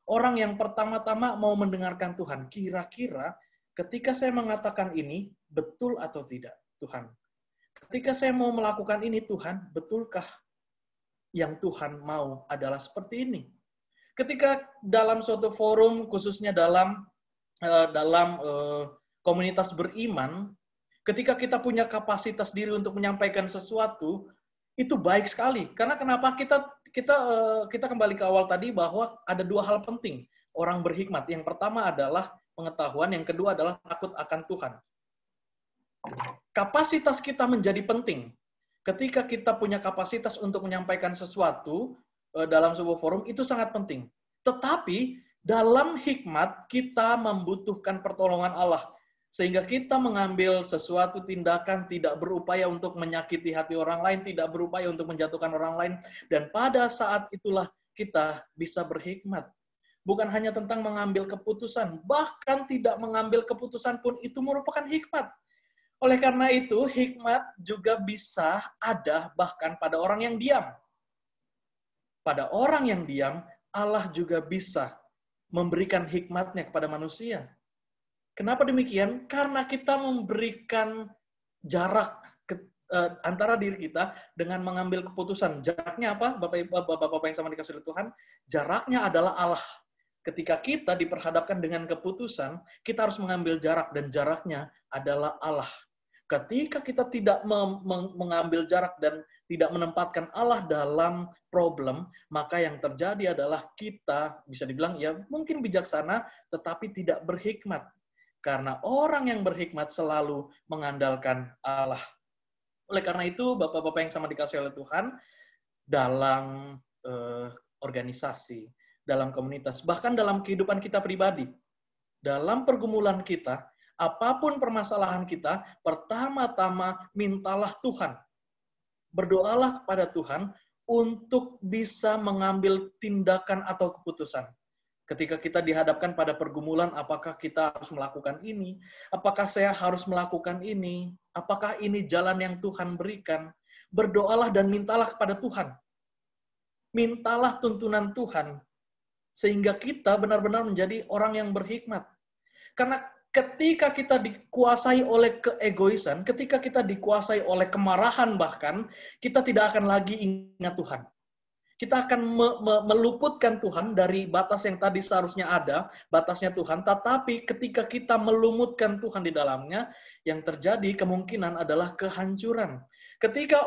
Orang yang pertama-tama mau mendengarkan Tuhan. Kira-kira ketika saya mengatakan ini, betul atau tidak, Tuhan? Ketika saya mau melakukan ini, Tuhan, betulkah yang Tuhan mau adalah seperti ini? Ketika dalam suatu forum, khususnya dalam komunitas beriman, ketika kita punya kapasitas diri untuk menyampaikan sesuatu, itu baik sekali. Karena kenapa? Kita kembali ke awal tadi bahwa ada dua hal penting orang berhikmat. Yang pertama adalah pengetahuan, yang kedua adalah takut akan Tuhan. Kapasitas kita menjadi penting. Ketika kita punya kapasitas untuk menyampaikan sesuatu dalam sebuah forum, itu sangat penting. Tetapi dalam hikmat, kita membutuhkan pertolongan Allah. Sehingga kita mengambil sesuatu tindakan tidak berupaya untuk menyakiti hati orang lain, tidak berupaya untuk menjatuhkan orang lain. Dan pada saat itulah kita bisa berhikmat. Bukan hanya tentang mengambil keputusan, bahkan tidak mengambil keputusan pun itu merupakan hikmat. Oleh karena itu, hikmat juga bisa ada bahkan pada orang yang diam. Pada orang yang diam, Allah juga bisa memberikan hikmatnya kepada manusia. Kenapa demikian? Karena kita memberikan jarak antara diri kita dengan mengambil keputusan. Jaraknya apa? Bapak-bapak yang sama dikasih oleh Tuhan, jaraknya adalah Allah. Ketika kita diperhadapkan dengan keputusan, kita harus mengambil jarak, dan jaraknya adalah Allah. Ketika kita tidak mengambil jarak dan tidak menempatkan Allah dalam problem, maka yang terjadi adalah kita bisa dibilang ya mungkin bijaksana, tetapi tidak berhikmat. Karena orang yang berhikmat selalu mengandalkan Allah. Oleh karena itu, Bapak-bapak yang sama dikasih oleh Tuhan, dalam organisasi, dalam komunitas, bahkan dalam kehidupan kita pribadi, dalam pergumulan kita, apapun permasalahan kita, pertama-tama mintalah Tuhan. Berdoalah kepada Tuhan untuk bisa mengambil tindakan atau keputusan. Ketika kita dihadapkan pada pergumulan, apakah kita harus melakukan ini? Apakah saya harus melakukan ini? Apakah ini jalan yang Tuhan berikan? Berdoalah dan mintalah kepada Tuhan. Mintalah tuntunan Tuhan. Sehingga kita benar-benar menjadi orang yang berhikmat. Karena ketika kita dikuasai oleh keegoisan, ketika kita dikuasai oleh kemarahan bahkan, kita tidak akan lagi ingat Tuhan. Kita akan meluputkan Tuhan dari batas yang tadi seharusnya ada, batasnya Tuhan. Tetapi ketika kita melumutkan Tuhan di dalamnya, yang terjadi kemungkinan adalah kehancuran. Ketika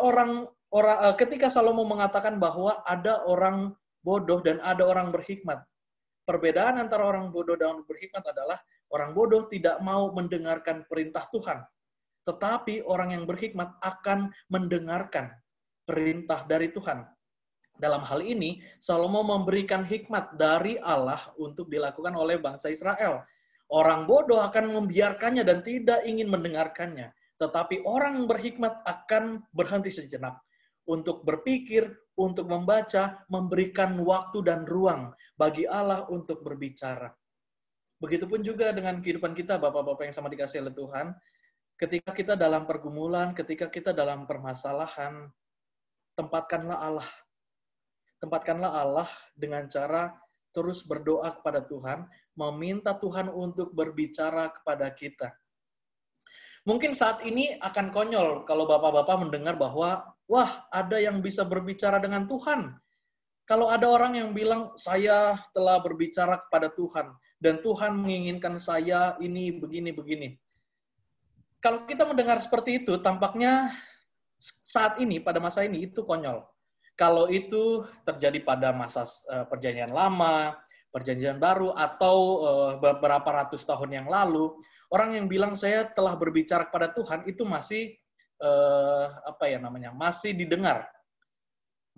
ketika Salomo mengatakan bahwa ada orang bodoh dan ada orang berhikmat. Perbedaan antara orang bodoh dan orang berhikmat adalah orang bodoh tidak mau mendengarkan perintah Tuhan. Tetapi orang yang berhikmat akan mendengarkan perintah dari Tuhan. Dalam hal ini, Salomo memberikan hikmat dari Allah untuk dilakukan oleh bangsa Israel. Orang bodoh akan membiarkannya dan tidak ingin mendengarkannya. Tetapi orang berhikmat akan berhenti sejenak untuk berpikir, untuk membaca, memberikan waktu dan ruang bagi Allah untuk berbicara. Begitupun juga dengan kehidupan kita, Bapak-Bapak yang sama dikasihi oleh Tuhan. Ketika kita dalam pergumulan, ketika kita dalam permasalahan, tempatkanlah Allah. Tempatkanlah Allah dengan cara terus berdoa kepada Tuhan, meminta Tuhan untuk berbicara kepada kita. Mungkin saat ini akan konyol kalau bapak-bapak mendengar bahwa, wah, ada yang bisa berbicara dengan Tuhan. Kalau ada orang yang bilang, saya telah berbicara kepada Tuhan, dan Tuhan menginginkan saya ini, begini. Kalau kita mendengar seperti itu, tampaknya saat ini, pada masa ini, itu konyol. Kalau itu terjadi pada masa perjanjian lama, perjanjian baru, atau beberapa ratus tahun yang lalu, orang yang bilang saya telah berbicara kepada Tuhan itu masih masih didengar,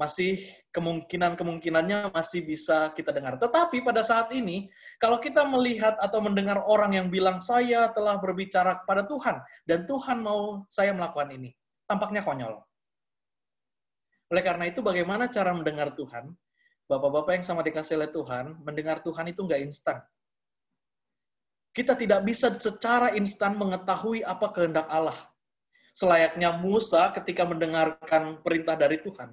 masih kemungkinannya masih bisa kita dengar. Tetapi pada saat ini, kalau kita melihat atau mendengar orang yang bilang saya telah berbicara kepada Tuhan dan Tuhan mau saya melakukan ini, tampaknya konyol. Oleh karena itu, bagaimana cara mendengar Tuhan? Bapak-bapak yang sama dikasihi oleh Tuhan, mendengar Tuhan itu nggak instan. Kita tidak bisa secara instan mengetahui apa kehendak Allah. Selayaknya Musa ketika mendengarkan perintah dari Tuhan.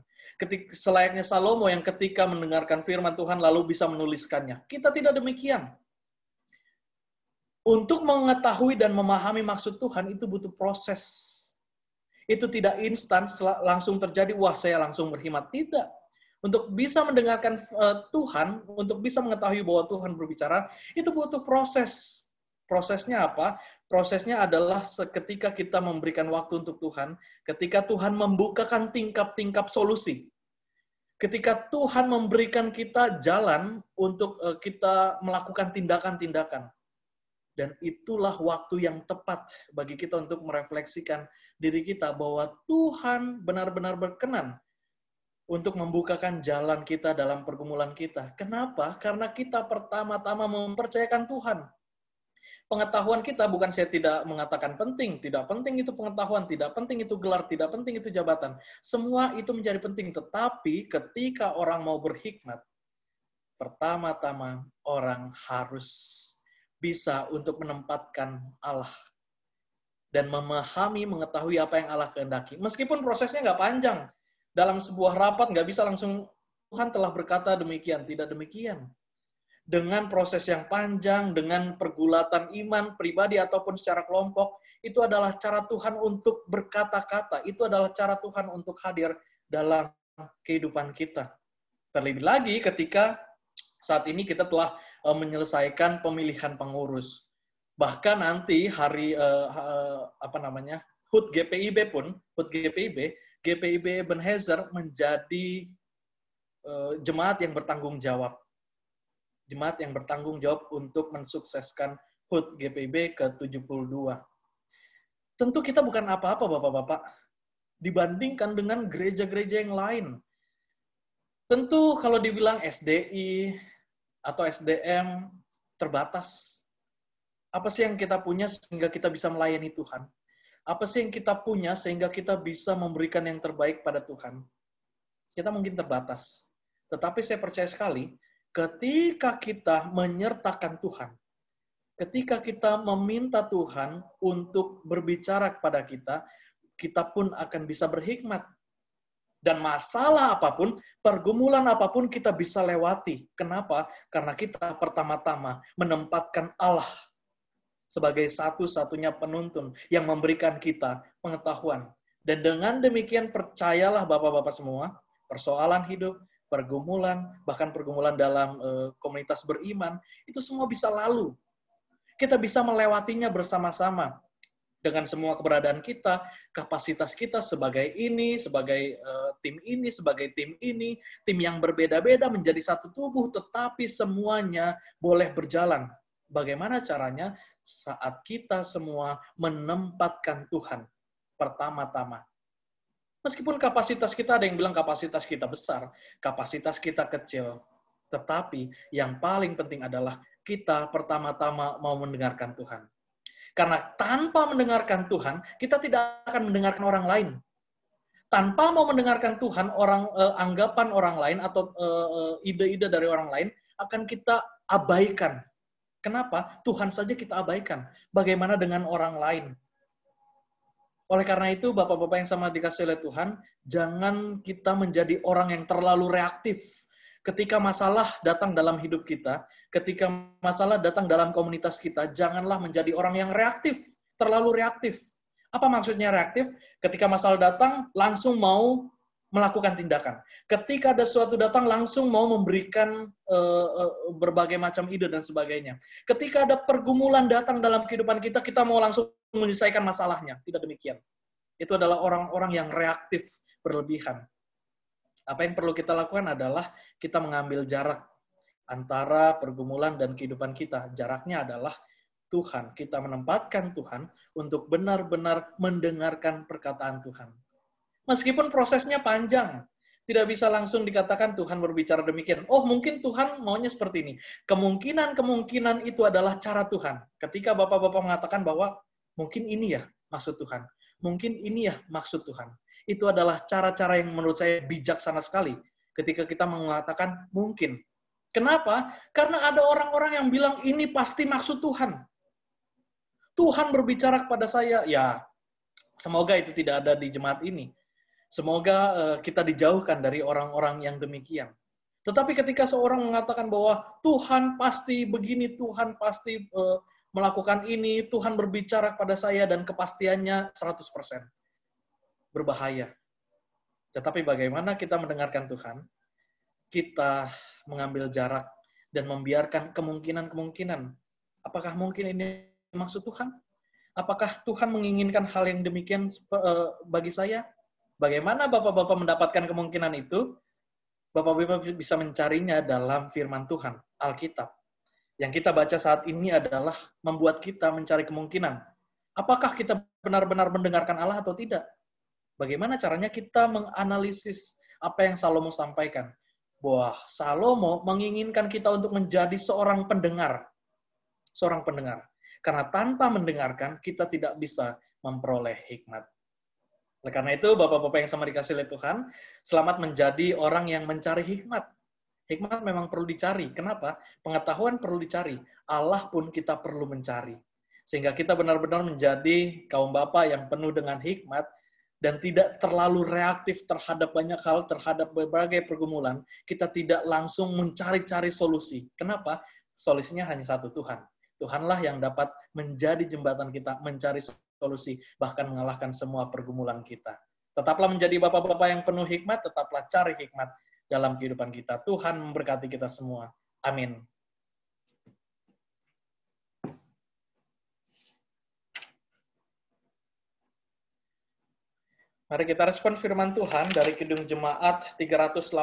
Selayaknya Salomo yang ketika mendengarkan firman Tuhan lalu bisa menuliskannya. Kita tidak demikian. Untuk mengetahui dan memahami maksud Tuhan itu butuh proses. Itu tidak instan langsung terjadi, wah saya langsung berhikmat. Tidak. Untuk bisa mendengarkan Tuhan, untuk bisa mengetahui bahwa Tuhan berbicara, itu butuh proses. Prosesnya apa? Prosesnya adalah ketika kita memberikan waktu untuk Tuhan, ketika Tuhan membukakan tingkap-tingkap solusi. Ketika Tuhan memberikan kita jalan untuk kita melakukan tindakan-tindakan. Dan itulah waktu yang tepat bagi kita untuk merefleksikan diri kita bahwa Tuhan benar-benar berkenan untuk membukakan jalan kita dalam pergumulan kita. Kenapa? Karena kita pertama-tama mempercayakan Tuhan. Pengetahuan kita bukan saya tidak mengatakan penting. Tidak penting itu pengetahuan, tidak penting itu gelar, tidak penting itu jabatan. Semua itu menjadi penting. Tetapi ketika orang mau berhikmat, pertama-tama orang harus bisa untuk menempatkan Allah dan memahami, mengetahui apa yang Allah kehendaki. Meskipun prosesnya nggak panjang. Dalam sebuah rapat nggak bisa langsung, Tuhan telah berkata demikian. Tidak demikian. Dengan proses yang panjang, dengan pergulatan iman, pribadi, ataupun secara kelompok, itu adalah cara Tuhan untuk berkata-kata. Itu adalah cara Tuhan untuk hadir dalam kehidupan kita. Terlebih lagi ketika saat ini kita telah menyelesaikan pemilihan pengurus. Bahkan nanti hari HUT GPIB pun, GPIB Ebenezer menjadi jemaat yang bertanggung jawab. Jemaat yang bertanggung jawab untuk mensukseskan HUT GPIB ke-72. Tentu kita bukan apa-apa, Bapak-Bapak. Dibandingkan dengan gereja-gereja yang lain. Tentu kalau dibilang SDI, atau SDM terbatas. Apa sih yang kita punya sehingga kita bisa melayani Tuhan? Apa sih yang kita punya sehingga kita bisa memberikan yang terbaik pada Tuhan? Kita mungkin terbatas. Tetapi saya percaya sekali, ketika kita menyertakan Tuhan, ketika kita meminta Tuhan untuk berbicara kepada kita, kita pun akan bisa berhikmat. Dan masalah apapun, pergumulan apapun kita bisa lewati. Kenapa? Karena kita pertama-tama menempatkan Allah sebagai satu-satunya penuntun yang memberikan kita pengetahuan. Dan dengan demikian percayalah Bapak-Bapak semua, persoalan hidup, pergumulan, bahkan pergumulan dalam komunitas beriman, itu semua bisa lalu. Kita bisa melewatinya bersama-sama. Dengan semua keberadaan kita, kapasitas kita sebagai ini, sebagai tim ini, sebagai tim ini, tim yang berbeda-beda menjadi satu tubuh, tetapi semuanya boleh berjalan. Bagaimana caranya? Saat kita semua menempatkan Tuhan pertama-tama. Meskipun kapasitas kita, ada yang bilang kapasitas kita besar, kapasitas kita kecil, tetapi yang paling penting adalah kita pertama-tama mau mendengarkan Tuhan. Karena tanpa mendengarkan Tuhan, kita tidak akan mendengarkan orang lain. Tanpa mau mendengarkan Tuhan, anggapan orang lain atau ide-ide dari orang lain akan kita abaikan. Kenapa? Tuhan saja kita abaikan. Bagaimana dengan orang lain? Oleh karena itu, Bapak-Bapak yang sama dikasih oleh Tuhan, jangan kita menjadi orang yang terlalu reaktif. Ketika masalah datang dalam hidup kita, ketika masalah datang dalam komunitas kita, janganlah menjadi orang yang reaktif, terlalu reaktif. Apa maksudnya reaktif? Ketika masalah datang, langsung mau melakukan tindakan. Ketika ada sesuatu datang, langsung mau memberikan berbagai macam ide dan sebagainya. Ketika ada pergumulan datang dalam kehidupan kita, kita mau langsung menyelesaikan masalahnya. Tidak demikian. Itu adalah orang-orang yang reaktif berlebihan. Apa yang perlu kita lakukan adalah kita mengambil jarak antara pergumulan dan kehidupan kita. Jaraknya adalah Tuhan. Kita menempatkan Tuhan untuk benar-benar mendengarkan perkataan Tuhan. Meskipun prosesnya panjang, tidak bisa langsung dikatakan Tuhan berbicara demikian. Oh, mungkin Tuhan maunya seperti ini. Kemungkinan itu adalah cara Tuhan. Ketika Bapak-Bapak mengatakan bahwa mungkin ini ya maksud Tuhan. Mungkin ini ya maksud Tuhan. Itu adalah cara-cara yang menurut saya bijaksana sekali ketika kita mengatakan mungkin. Kenapa? Karena ada orang-orang yang bilang ini pasti maksud Tuhan. Tuhan berbicara kepada saya. Ya, semoga itu tidak ada di jemaat ini. Semoga kita dijauhkan dari orang-orang yang demikian. Tetapi ketika seorang mengatakan bahwa Tuhan pasti begini, Tuhan pasti melakukan ini, Tuhan berbicara kepada saya dan kepastiannya 100%. Berbahaya. Tetapi bagaimana kita mendengarkan Tuhan? Kita mengambil jarak dan membiarkan kemungkinan-kemungkinan. Apakah mungkin ini maksud Tuhan? Apakah Tuhan menginginkan hal yang demikian bagi saya? Bagaimana Bapak-Bapak mendapatkan kemungkinan itu? Bapak-Bapak bisa mencarinya dalam firman Tuhan, Alkitab. Yang kita baca saat ini adalah membuat kita mencari kemungkinan. Apakah kita benar-benar mendengarkan Allah atau tidak? Bagaimana caranya kita menganalisis apa yang Salomo sampaikan? Bahwa Salomo menginginkan kita untuk menjadi seorang pendengar. Seorang pendengar. Karena tanpa mendengarkan, kita tidak bisa memperoleh hikmat. Oleh karena itu, Bapak-Bapak yang sama dikasih oleh Tuhan, selamat menjadi orang yang mencari hikmat. Hikmat memang perlu dicari. Kenapa? Pengetahuan perlu dicari. Allah pun kita perlu mencari. Sehingga kita benar-benar menjadi kaum bapa yang penuh dengan hikmat, dan tidak terlalu reaktif terhadap banyak hal, terhadap berbagai pergumulan, kita tidak langsung mencari-cari solusi. Kenapa? Solusinya hanya satu, Tuhan. Tuhanlah yang dapat menjadi jembatan kita, mencari solusi, bahkan mengalahkan semua pergumulan kita. Tetaplah menjadi bapak-bapak yang penuh hikmat, tetaplah cari hikmat dalam kehidupan kita. Tuhan memberkati kita semua. Amin. Mari kita respon firman Tuhan dari Kidung Jemaat 387.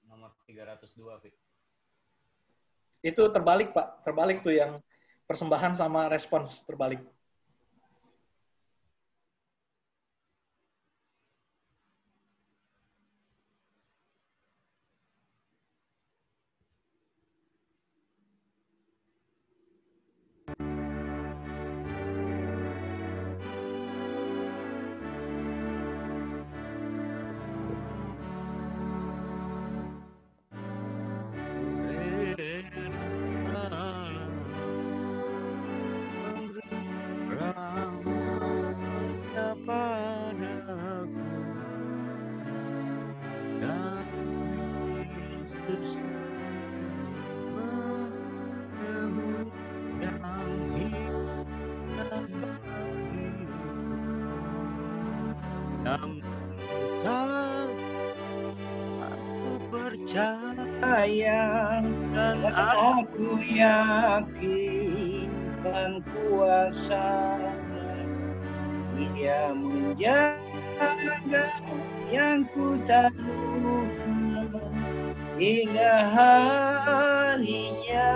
Nomor 302, Fit. Itu terbalik, Pak. Terbalik tuh yang persembahan sama respons terbalik. Yesus menebus yang hilang bagi namun tak aku percaya dan Aku yakin kan kuasa Dia menjaga yang ku taruhkan hingga harinya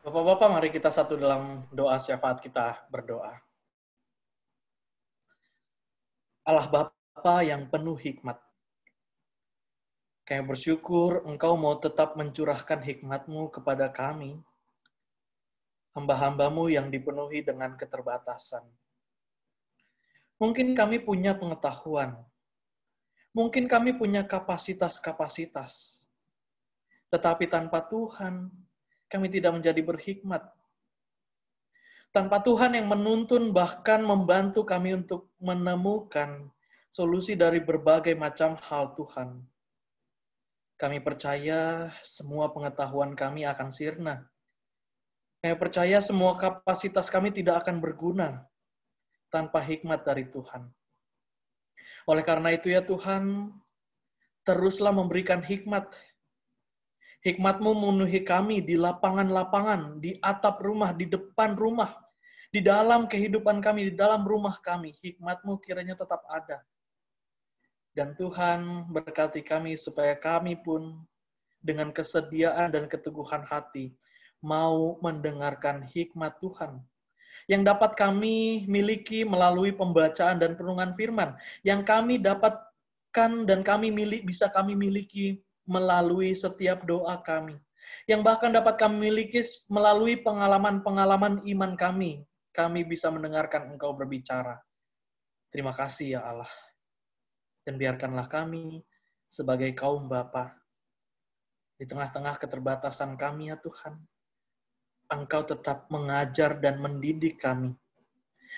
Bapak-bapak, mari kita satu dalam doa syafaat kita berdoa. Allah Bapa yang penuh hikmat, kami bersyukur Engkau mau tetap mencurahkan hikmat-Mu kepada kami, hamba-hamba-Mu yang dipenuhi dengan keterbatasan. Mungkin kami punya pengetahuan, mungkin kami punya kapasitas-kapasitas, tetapi tanpa Tuhan, kami tidak menjadi berhikmat. Tanpa Tuhan yang menuntun bahkan membantu kami untuk menemukan solusi dari berbagai macam hal Tuhan. Kami percaya semua pengetahuan kami akan sirna. Kami percaya semua kapasitas kami tidak akan berguna tanpa hikmat dari Tuhan. Oleh karena itu ya Tuhan, teruslah memberikan hikmat. Hikmat-Mu memenuhi kami di lapangan-lapangan, di atap rumah, di depan rumah, di dalam kehidupan kami, di dalam rumah kami. Hikmat-Mu kiranya tetap ada. Dan Tuhan berkati kami supaya kami pun dengan kesediaan dan keteguhan hati mau mendengarkan hikmat Tuhan yang dapat kami miliki melalui pembacaan dan perenungan firman, yang kami dapatkan dan bisa kami miliki melalui setiap doa kami, yang bahkan dapat kami miliki melalui pengalaman-pengalaman iman kami. Kami bisa mendengarkan Engkau berbicara. Terima kasih ya Allah. Dan biarkanlah kami sebagai kaum Bapa, di tengah-tengah keterbatasan kami ya Tuhan, Engkau tetap mengajar dan mendidik kami,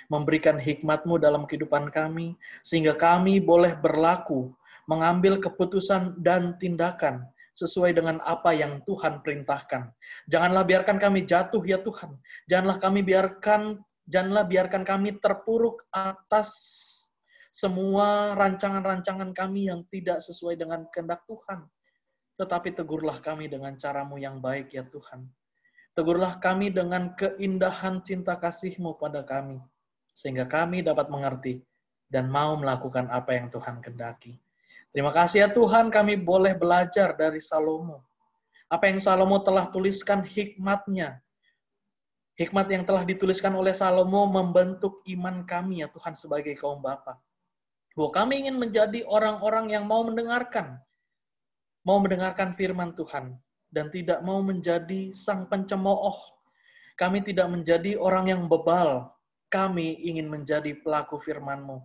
memberikan hikmat-Mu dalam kehidupan kami, sehingga kami boleh berlaku, mengambil keputusan dan tindakan sesuai dengan apa yang Tuhan perintahkan. Janganlah biarkan kami jatuh ya Tuhan. Janganlah biarkan kami terpuruk atas semua rancangan-rancangan kami yang tidak sesuai dengan kehendak Tuhan. Tetapi tegurlah kami dengan cara-Mu yang baik ya Tuhan. Tegurlah kami dengan keindahan cinta kasih-Mu pada kami, sehingga kami dapat mengerti dan mau melakukan apa yang Tuhan kehendaki. Terima kasih ya Tuhan, kami boleh belajar dari Salomo. Apa yang Salomo telah tuliskan hikmatnya. Hikmat yang telah dituliskan oleh Salomo membentuk iman kami ya Tuhan sebagai kaum Bapa. Bahwa kami ingin menjadi orang-orang yang mau mendengarkan firman Tuhan. Dan tidak mau menjadi sang pencemooh. Kami tidak menjadi orang yang bebal. Kami ingin menjadi pelaku firman-Mu.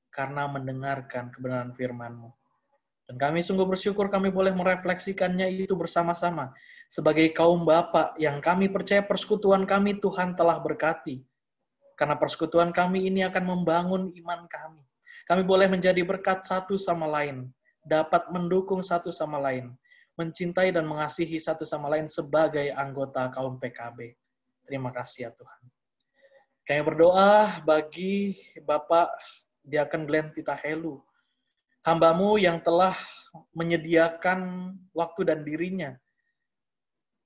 Karena mendengarkan kebenaran firman-Mu. Dan kami sungguh bersyukur kami boleh merefleksikannya itu bersama-sama. Sebagai kaum Bapa yang kami percaya persekutuan kami Tuhan telah berkati. Karena persekutuan kami ini akan membangun iman kami. Kami boleh menjadi berkat satu sama lain. Dapat mendukung satu sama lain. Mencintai dan mengasihi satu sama lain sebagai anggota kaum PKB. Terima kasih ya Tuhan. Kami berdoa bagi Bapak Diaken Glenn Titahelu, hamba-Mu yang telah menyediakan waktu dan dirinya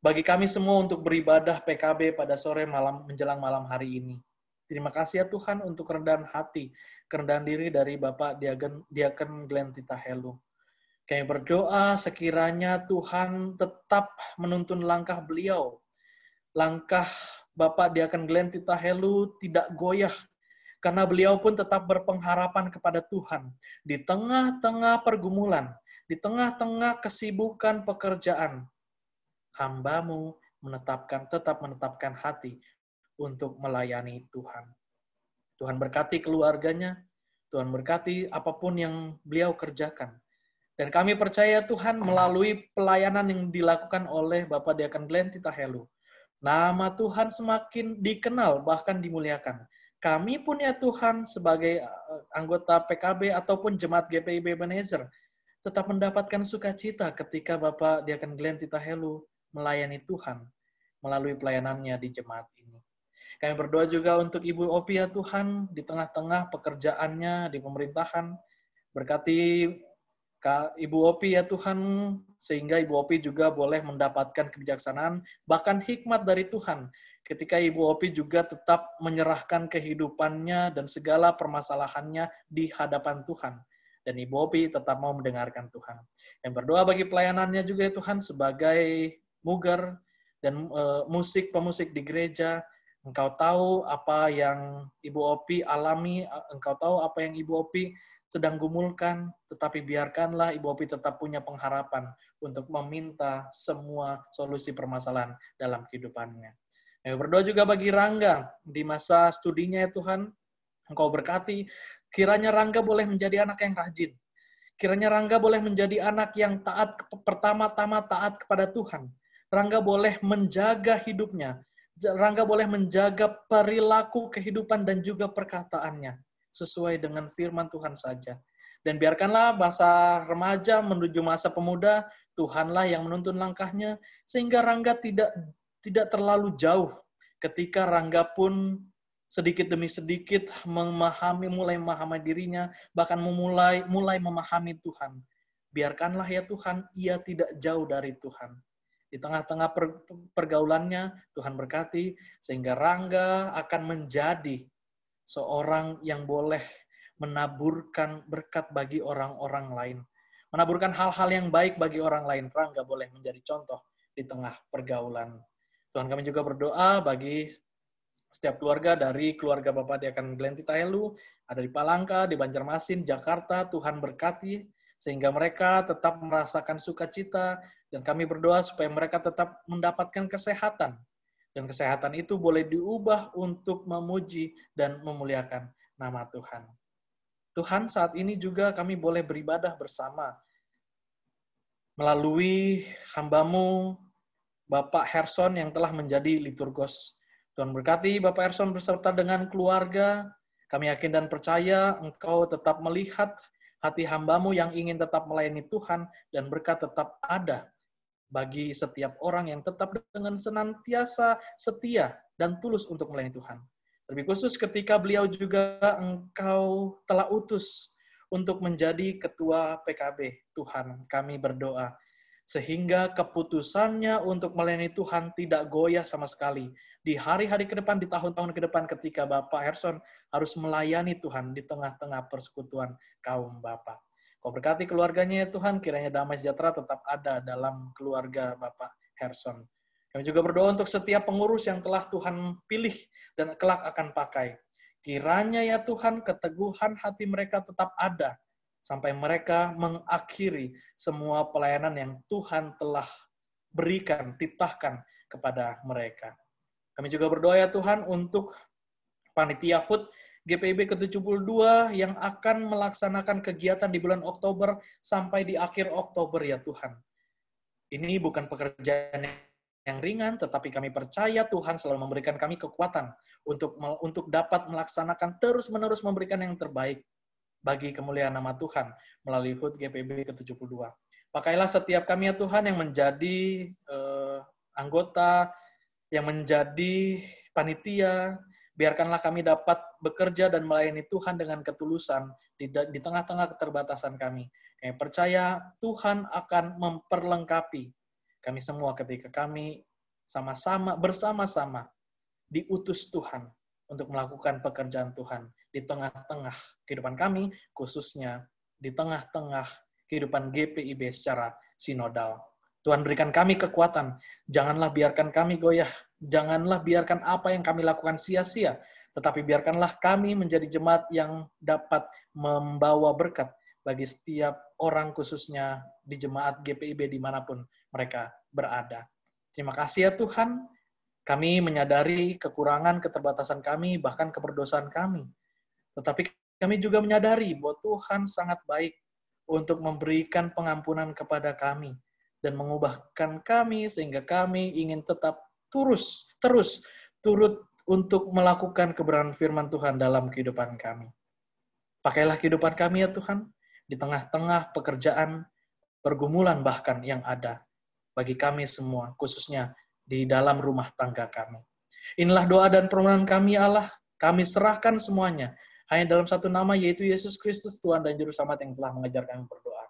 bagi kami semua untuk beribadah PKB pada sore malam menjelang malam hari ini. Terima kasih ya Tuhan untuk kerendahan hati, kerendahan diri dari Bapak Diaken Glenn Titahelu. Kami berdoa sekiranya Tuhan tetap menuntun langkah beliau. Langkah Bapak Diaken Glenn Titahelu tidak goyah, karena beliau pun tetap berpengharapan kepada Tuhan. Di tengah-tengah pergumulan, di tengah-tengah kesibukan pekerjaan, hamba-Mu tetap menetapkan hati untuk melayani Tuhan. Tuhan berkati keluarganya, Tuhan berkati apapun yang beliau kerjakan. Dan kami percaya Tuhan melalui pelayanan yang dilakukan oleh Bapak Diaken Glenn Titahelu, nama Tuhan semakin dikenal bahkan dimuliakan. kami pun ya Tuhan sebagai anggota PKB ataupun jemaat GPIB Ebenezer tetap mendapatkan sukacita ketika Bapak Diakon Glenn Titahelu melayani Tuhan melalui pelayanannya di jemaat ini. Kami berdoa juga untuk Ibu Opi ya Tuhan, di tengah-tengah pekerjaannya di pemerintahan. Berkati Ibu Opi ya Tuhan, sehingga Ibu Opi juga boleh mendapatkan kebijaksanaan, bahkan hikmat dari Tuhan. Ketika Ibu Opi juga tetap menyerahkan kehidupannya dan segala permasalahannya di hadapan Tuhan. Dan Ibu Opi tetap mau mendengarkan Tuhan. Yang berdoa bagi pelayanannya juga ya Tuhan, sebagai muger dan pemusik di gereja. Engkau tahu apa yang Ibu Opi alami, Engkau tahu apa yang Ibu Opi sedang gumulkan, tetapi biarkanlah Ibu Opi tetap punya pengharapan untuk meminta semua solusi permasalahan dalam kehidupannya. Berdoa juga bagi Rangga di masa studinya ya Tuhan, Engkau berkati, kiranya Rangga boleh menjadi anak yang rajin. Kiranya Rangga boleh menjadi anak yang taat, pertama-tama taat kepada Tuhan. Rangga boleh menjaga hidupnya. Rangga boleh menjaga perilaku kehidupan dan juga perkataannya sesuai dengan firman Tuhan saja. Dan biarkanlah masa remaja menuju masa pemuda, Tuhanlah yang menuntun langkahnya, sehingga Rangga tidak terlalu jauh ketika Rangga pun sedikit demi sedikit mulai memahami dirinya, bahkan mulai memahami Tuhan. Biarkanlah ya Tuhan, ia tidak jauh dari Tuhan. Di tengah-tengah pergaulannya, Tuhan berkati, sehingga Rangga akan menjadi seorang yang boleh menaburkan berkat bagi orang-orang lain. Menaburkan hal-hal yang baik bagi orang lain. Rangga boleh menjadi contoh di tengah pergaulan. Tuhan, kami juga berdoa bagi setiap keluarga dari keluarga Bapak Diakon Glenn Titahelu, ada di Palangka, di Banjarmasin, Jakarta. Tuhan berkati, sehingga mereka tetap merasakan sukacita, dan kami berdoa supaya mereka tetap mendapatkan kesehatan. Dan kesehatan itu boleh diubah untuk memuji dan memuliakan nama Tuhan. Tuhan, saat ini juga kami boleh beribadah bersama melalui hamba-Mu, Bapak Herson yang telah menjadi liturgos. Tuhan berkati Bapak Herson beserta dengan keluarga. Kami yakin dan percaya Engkau tetap melihat hati hamba-Mu yang ingin tetap melayani Tuhan, dan berkat tetap ada bagi setiap orang yang tetap dengan senantiasa setia dan tulus untuk melayani Tuhan. Lebih khusus ketika beliau juga Engkau telah utus untuk menjadi ketua PKB. Tuhan, kami berdoa sehingga keputusannya untuk melayani Tuhan tidak goyah sama sekali. Di hari-hari ke depan, di tahun-tahun ke depan, ketika Bapak Herson harus melayani Tuhan di tengah-tengah persekutuan kaum Bapak. Kau berkati keluarganya ya Tuhan, kiranya damai sejahtera tetap ada dalam keluarga Bapak Herson. Kami juga berdoa untuk setiap pengurus yang telah Tuhan pilih dan kelak akan pakai. Kiranya ya Tuhan, keteguhan hati mereka tetap ada, sampai mereka mengakhiri semua pelayanan yang Tuhan telah berikan, titahkan kepada mereka. Kami juga berdoa ya Tuhan untuk Panitia HUT GPIB ke-72 yang akan melaksanakan kegiatan di bulan Oktober sampai di akhir Oktober ya Tuhan. Ini bukan pekerjaan yang ringan, tetapi kami percaya Tuhan selalu memberikan kami kekuatan untuk dapat melaksanakan terus-menerus memberikan yang terbaik bagi kemuliaan nama Tuhan melalui HUT GPIB ke-72. Pakailah setiap kami ya Tuhan yang menjadi anggota, yang menjadi panitia. Biarkanlah kami dapat bekerja dan melayani Tuhan dengan ketulusan di tengah-tengah keterbatasan kami. Kami percaya Tuhan akan memperlengkapi kami semua ketika kami bersama-sama diutus Tuhan untuk melakukan pekerjaan Tuhan di tengah-tengah kehidupan kami, khususnya di tengah-tengah kehidupan GPIB secara sinodal. Tuhan berikan kami kekuatan, janganlah biarkan kami goyah, janganlah biarkan apa yang kami lakukan sia-sia, tetapi biarkanlah kami menjadi jemaat yang dapat membawa berkat bagi setiap orang, khususnya di jemaat GPIB dimanapun mereka berada. Terima kasih ya Tuhan, kami menyadari kekurangan, keterbatasan kami, bahkan keberdosaan kami. Tetapi kami juga menyadari bahwa Tuhan sangat baik untuk memberikan pengampunan kepada kami dan mengubahkan kami sehingga kami ingin tetap turut untuk melakukan kebenaran firman Tuhan dalam kehidupan kami. Pakailah kehidupan kami ya Tuhan, di tengah-tengah pekerjaan, pergumulan bahkan yang ada bagi kami semua, khususnya di dalam rumah tangga kami. Inilah doa dan permohonan kami Allah, kami serahkan semuanya hanya dalam satu nama, yaitu Yesus Kristus, Tuhan dan Juru Selamat yang telah mengajar kami berdoa.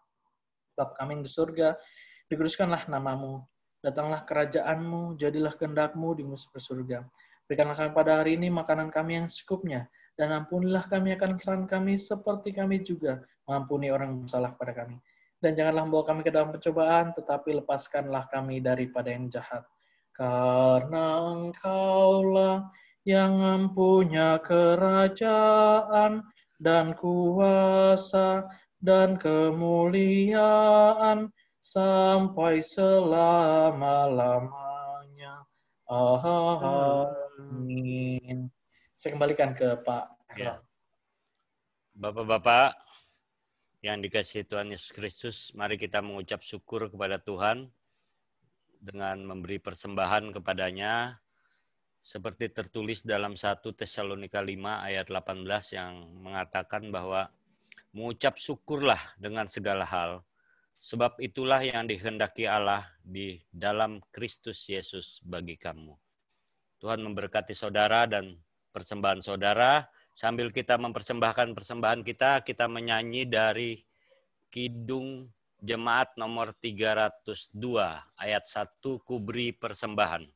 Bapa kami yang di surga, dikuduskanlah namamu, datanglah kerajaan-Mu, jadilah kehendak-Mu di surga. Berikanlah kami pada hari ini makanan kami yang secukupnya, dan ampunilah kami akan kesalahan kami seperti kami juga mengampuni orang yang bersalah kepada kami. Dan janganlah membawa kami ke dalam pencobaan, tetapi lepaskanlah kami daripada yang jahat. Karena Engkaulah yang mempunyai kerajaan dan kuasa dan kemuliaan sampai selama-lamanya. Amin. Saya kembalikan ke Pak. Ya. Bapak-bapak yang dikasihi Tuhan Yesus Kristus, mari kita mengucap syukur kepada Tuhan dengan memberi persembahan kepadanya, seperti tertulis dalam 1 Tesalonika 5 ayat 18 yang mengatakan bahwa mengucap syukurlah dengan segala hal, sebab itulah yang dikehendaki Allah di dalam Kristus Yesus bagi kamu. Tuhan memberkati saudara dan persembahan saudara. Sambil kita mempersembahkan persembahan kita menyanyi dari Kidung Jemaat nomor 302, ayat 1, Ku beri persembahan.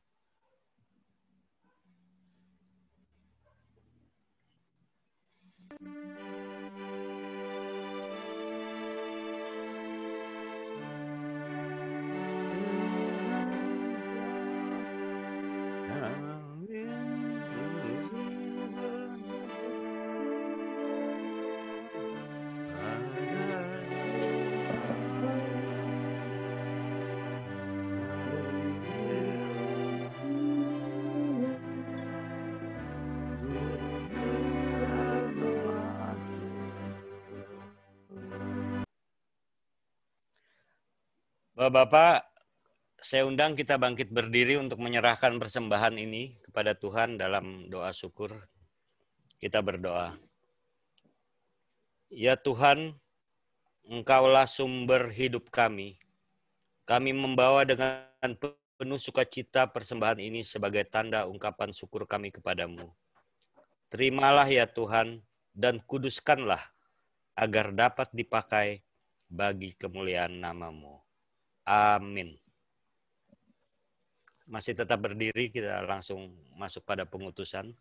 Bapak-bapak, saya undang kita bangkit berdiri untuk menyerahkan persembahan ini kepada Tuhan dalam doa syukur. Kita berdoa. Ya Tuhan, Engkaulah sumber hidup kami. Kami membawa dengan penuh sukacita persembahan ini sebagai tanda ungkapan syukur kami kepadamu. Terimalah ya Tuhan, dan kuduskanlah agar dapat dipakai bagi kemuliaan nama-Mu. Amin. Masih tetap berdiri, kita langsung masuk pada pengutusan.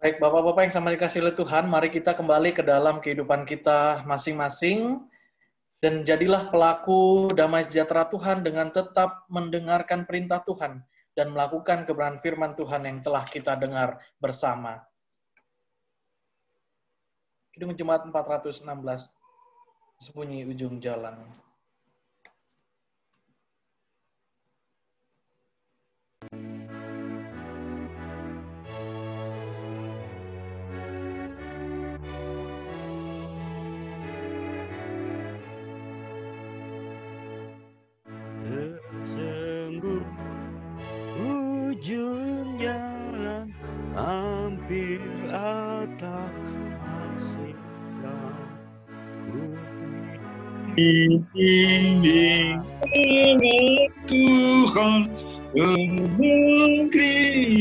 Baik, Bapak-Bapak yang sama dikasihi oleh Tuhan, mari kita kembali ke dalam kehidupan kita masing-masing dan jadilah pelaku damai sejahtera Tuhan dengan tetap mendengarkan perintah Tuhan dan melakukan kebenaran firman Tuhan yang telah kita dengar bersama. Kidung Jemaat 416, Sembunyi Ujung Jalan. Ujung jalan hampir atas masih ini Tuhan negeri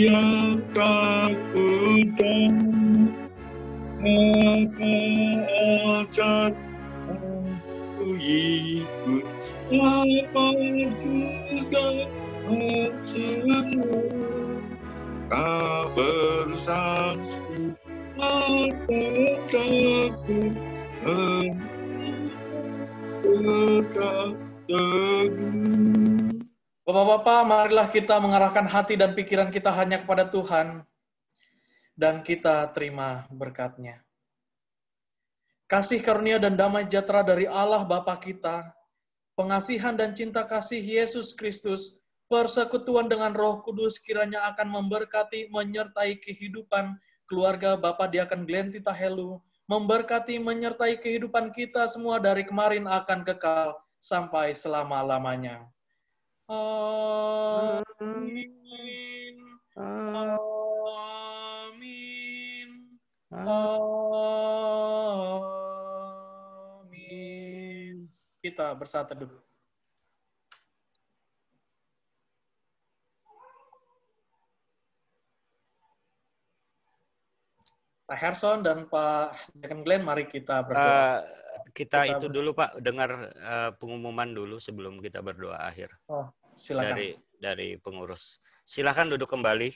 yang tak utama, maka ajak aku ikut apa juga maksudmu, tak bersaksi atau takut, tetap teguh. Bapak-bapak, marilah kita mengarahkan hati dan pikiran kita hanya kepada Tuhan dan kita terima berkat-Nya. Kasih karunia dan damai sejahtera dari Allah Bapa kita, pengasihan dan cinta kasih Yesus Kristus, persekutuan dengan Roh Kudus kiranya akan memberkati, menyertai kehidupan keluarga Bapak Diakon Glenn Tita Helu, memberkati, menyertai kehidupan kita semua dari kemarin akan kekal sampai selama-lamanya. Amin. Amin. Amin. Kita bersatu teduh. Pak Herson dan Pak Deacon Glenn, mari kita berdoa. Kita itu dulu Pak, dengar pengumuman dulu sebelum kita berdoa akhir. Oh, silakan. Dari pengurus. Silakan duduk kembali,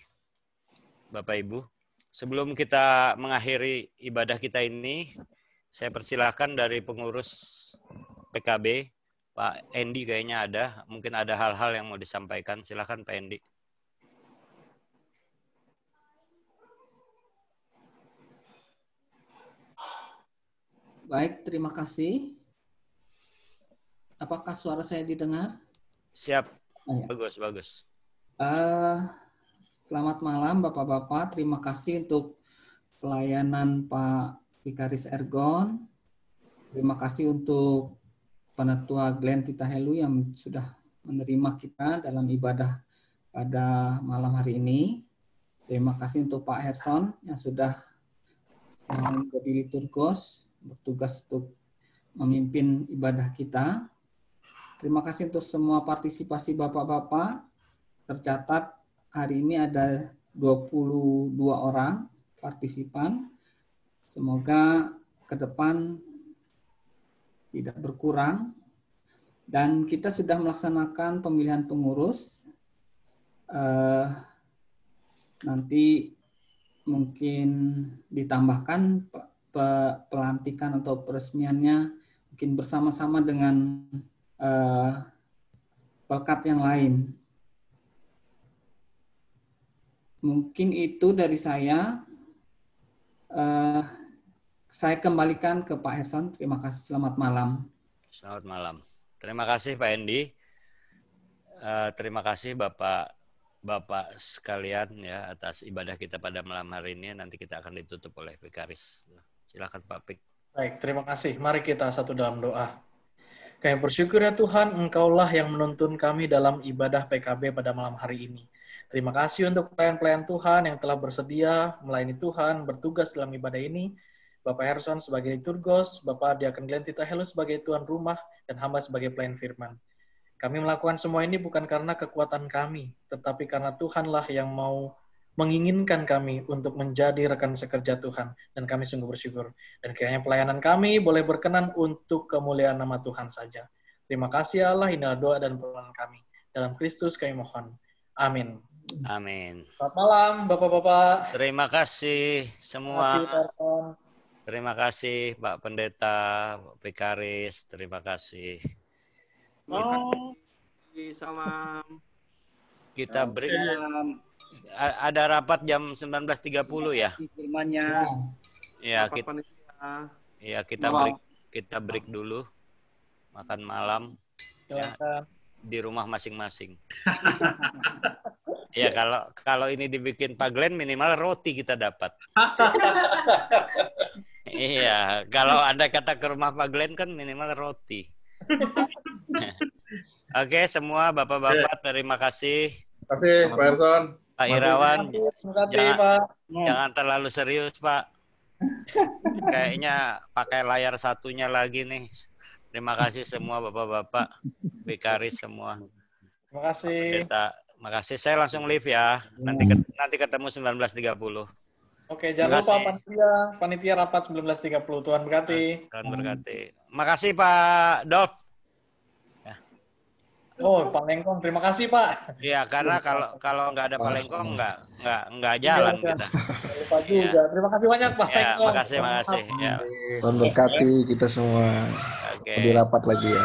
Bapak Ibu. Sebelum kita mengakhiri ibadah kita ini, saya persilahkan dari pengurus PKB, Pak Endi kayaknya ada. Mungkin ada hal-hal yang mau disampaikan. Silakan Pak Endi. Baik, terima kasih. Apakah suara saya didengar? Siap. Ya. Bagus. Selamat malam Bapak-Bapak. Terima kasih untuk pelayanan Pak Vikaris Ergon. Terima kasih untuk Penatua Glenn Titahelu yang sudah menerima kita dalam ibadah pada malam hari ini. Terima kasih untuk Pak Herson yang sudah menjadi liturgos, bertugas untuk memimpin ibadah kita. Terima kasih untuk semua partisipasi Bapak-Bapak. Tercatat hari ini ada 22 orang partisipan. Semoga ke depan tidak berkurang. Dan kita sudah melaksanakan pemilihan pengurus. Nanti mungkin ditambahkan pelantikan atau peresmiannya mungkin bersama-sama dengan pelkat yang lain. Mungkin itu dari saya. Saya kembalikan ke Pak Herson. Terima kasih. Selamat malam. Selamat malam. Terima kasih Pak Endi. Terima kasih Bapak sekalian ya atas ibadah kita pada malam hari ini. Nanti kita akan ditutup oleh Vikaris. Silakan Pak Pik. Baik, terima kasih. Mari kita satu dalam doa. Kami bersyukur ya Tuhan, Engkaulah yang menuntun kami dalam ibadah PKB pada malam hari ini. Terima kasih untuk pelayan-pelayan Tuhan yang telah bersedia melayani Tuhan, bertugas dalam ibadah ini. Bapak Herson sebagai liturgos, Bapak Deacon Glenn Titahelu sebagai tuan rumah, dan hamba sebagai pelayan firman. Kami melakukan semua ini bukan karena kekuatan kami, tetapi karena Tuhanlah yang mau menginginkan kami untuk menjadi rekan sekerja Tuhan, dan kami sungguh bersyukur. Dan kiranya pelayanan kami boleh berkenan untuk kemuliaan nama Tuhan saja. Terima kasih Allah, inilah doa dan permohonan kami. Dalam Kristus kami mohon. Amin. Amin. Selamat malam, Bapak-Bapak. Terima kasih semua. Terima kasih Pak Pendeta, Pak Vikaris. Terima kasih. Salam. Kita beri ada rapat jam 19.30 ya. Firman-Nya. Ya, kita break dulu. Makan malam. Ya, di rumah masing-masing. Ya, kalau ini dibikin Pak Glenn minimal roti kita dapat. Iya, kalau Anda kata ke rumah Pak Glenn kan minimal roti. Oke, semua Bapak-bapak terima kasih. Terima kasih Pak Herson. Pak Irawan, Pak. Jangan terlalu serius Pak. Kayaknya pakai layar satunya lagi nih. Terima kasih semua Bapak-bapak, Vikaris semua. Terima kasih. Terima kasih. Saya langsung live ya. Nanti ketemu 19.30. Oke, jangan lupa panitia rapat 19.30. Tuhan berkati. Tuhan berkati. Makasih Pak Dolf. Oh, Pak Lengkong, terima kasih Pak. Iya, karena kalau nggak ada Pak Lengkong nggak jalan kita. Lupa juga. Terima kasih banyak Pak Lengkong. Makasih. Ya. Tuhan berkati kita semua. Oke. Lebih rapat lagi ya.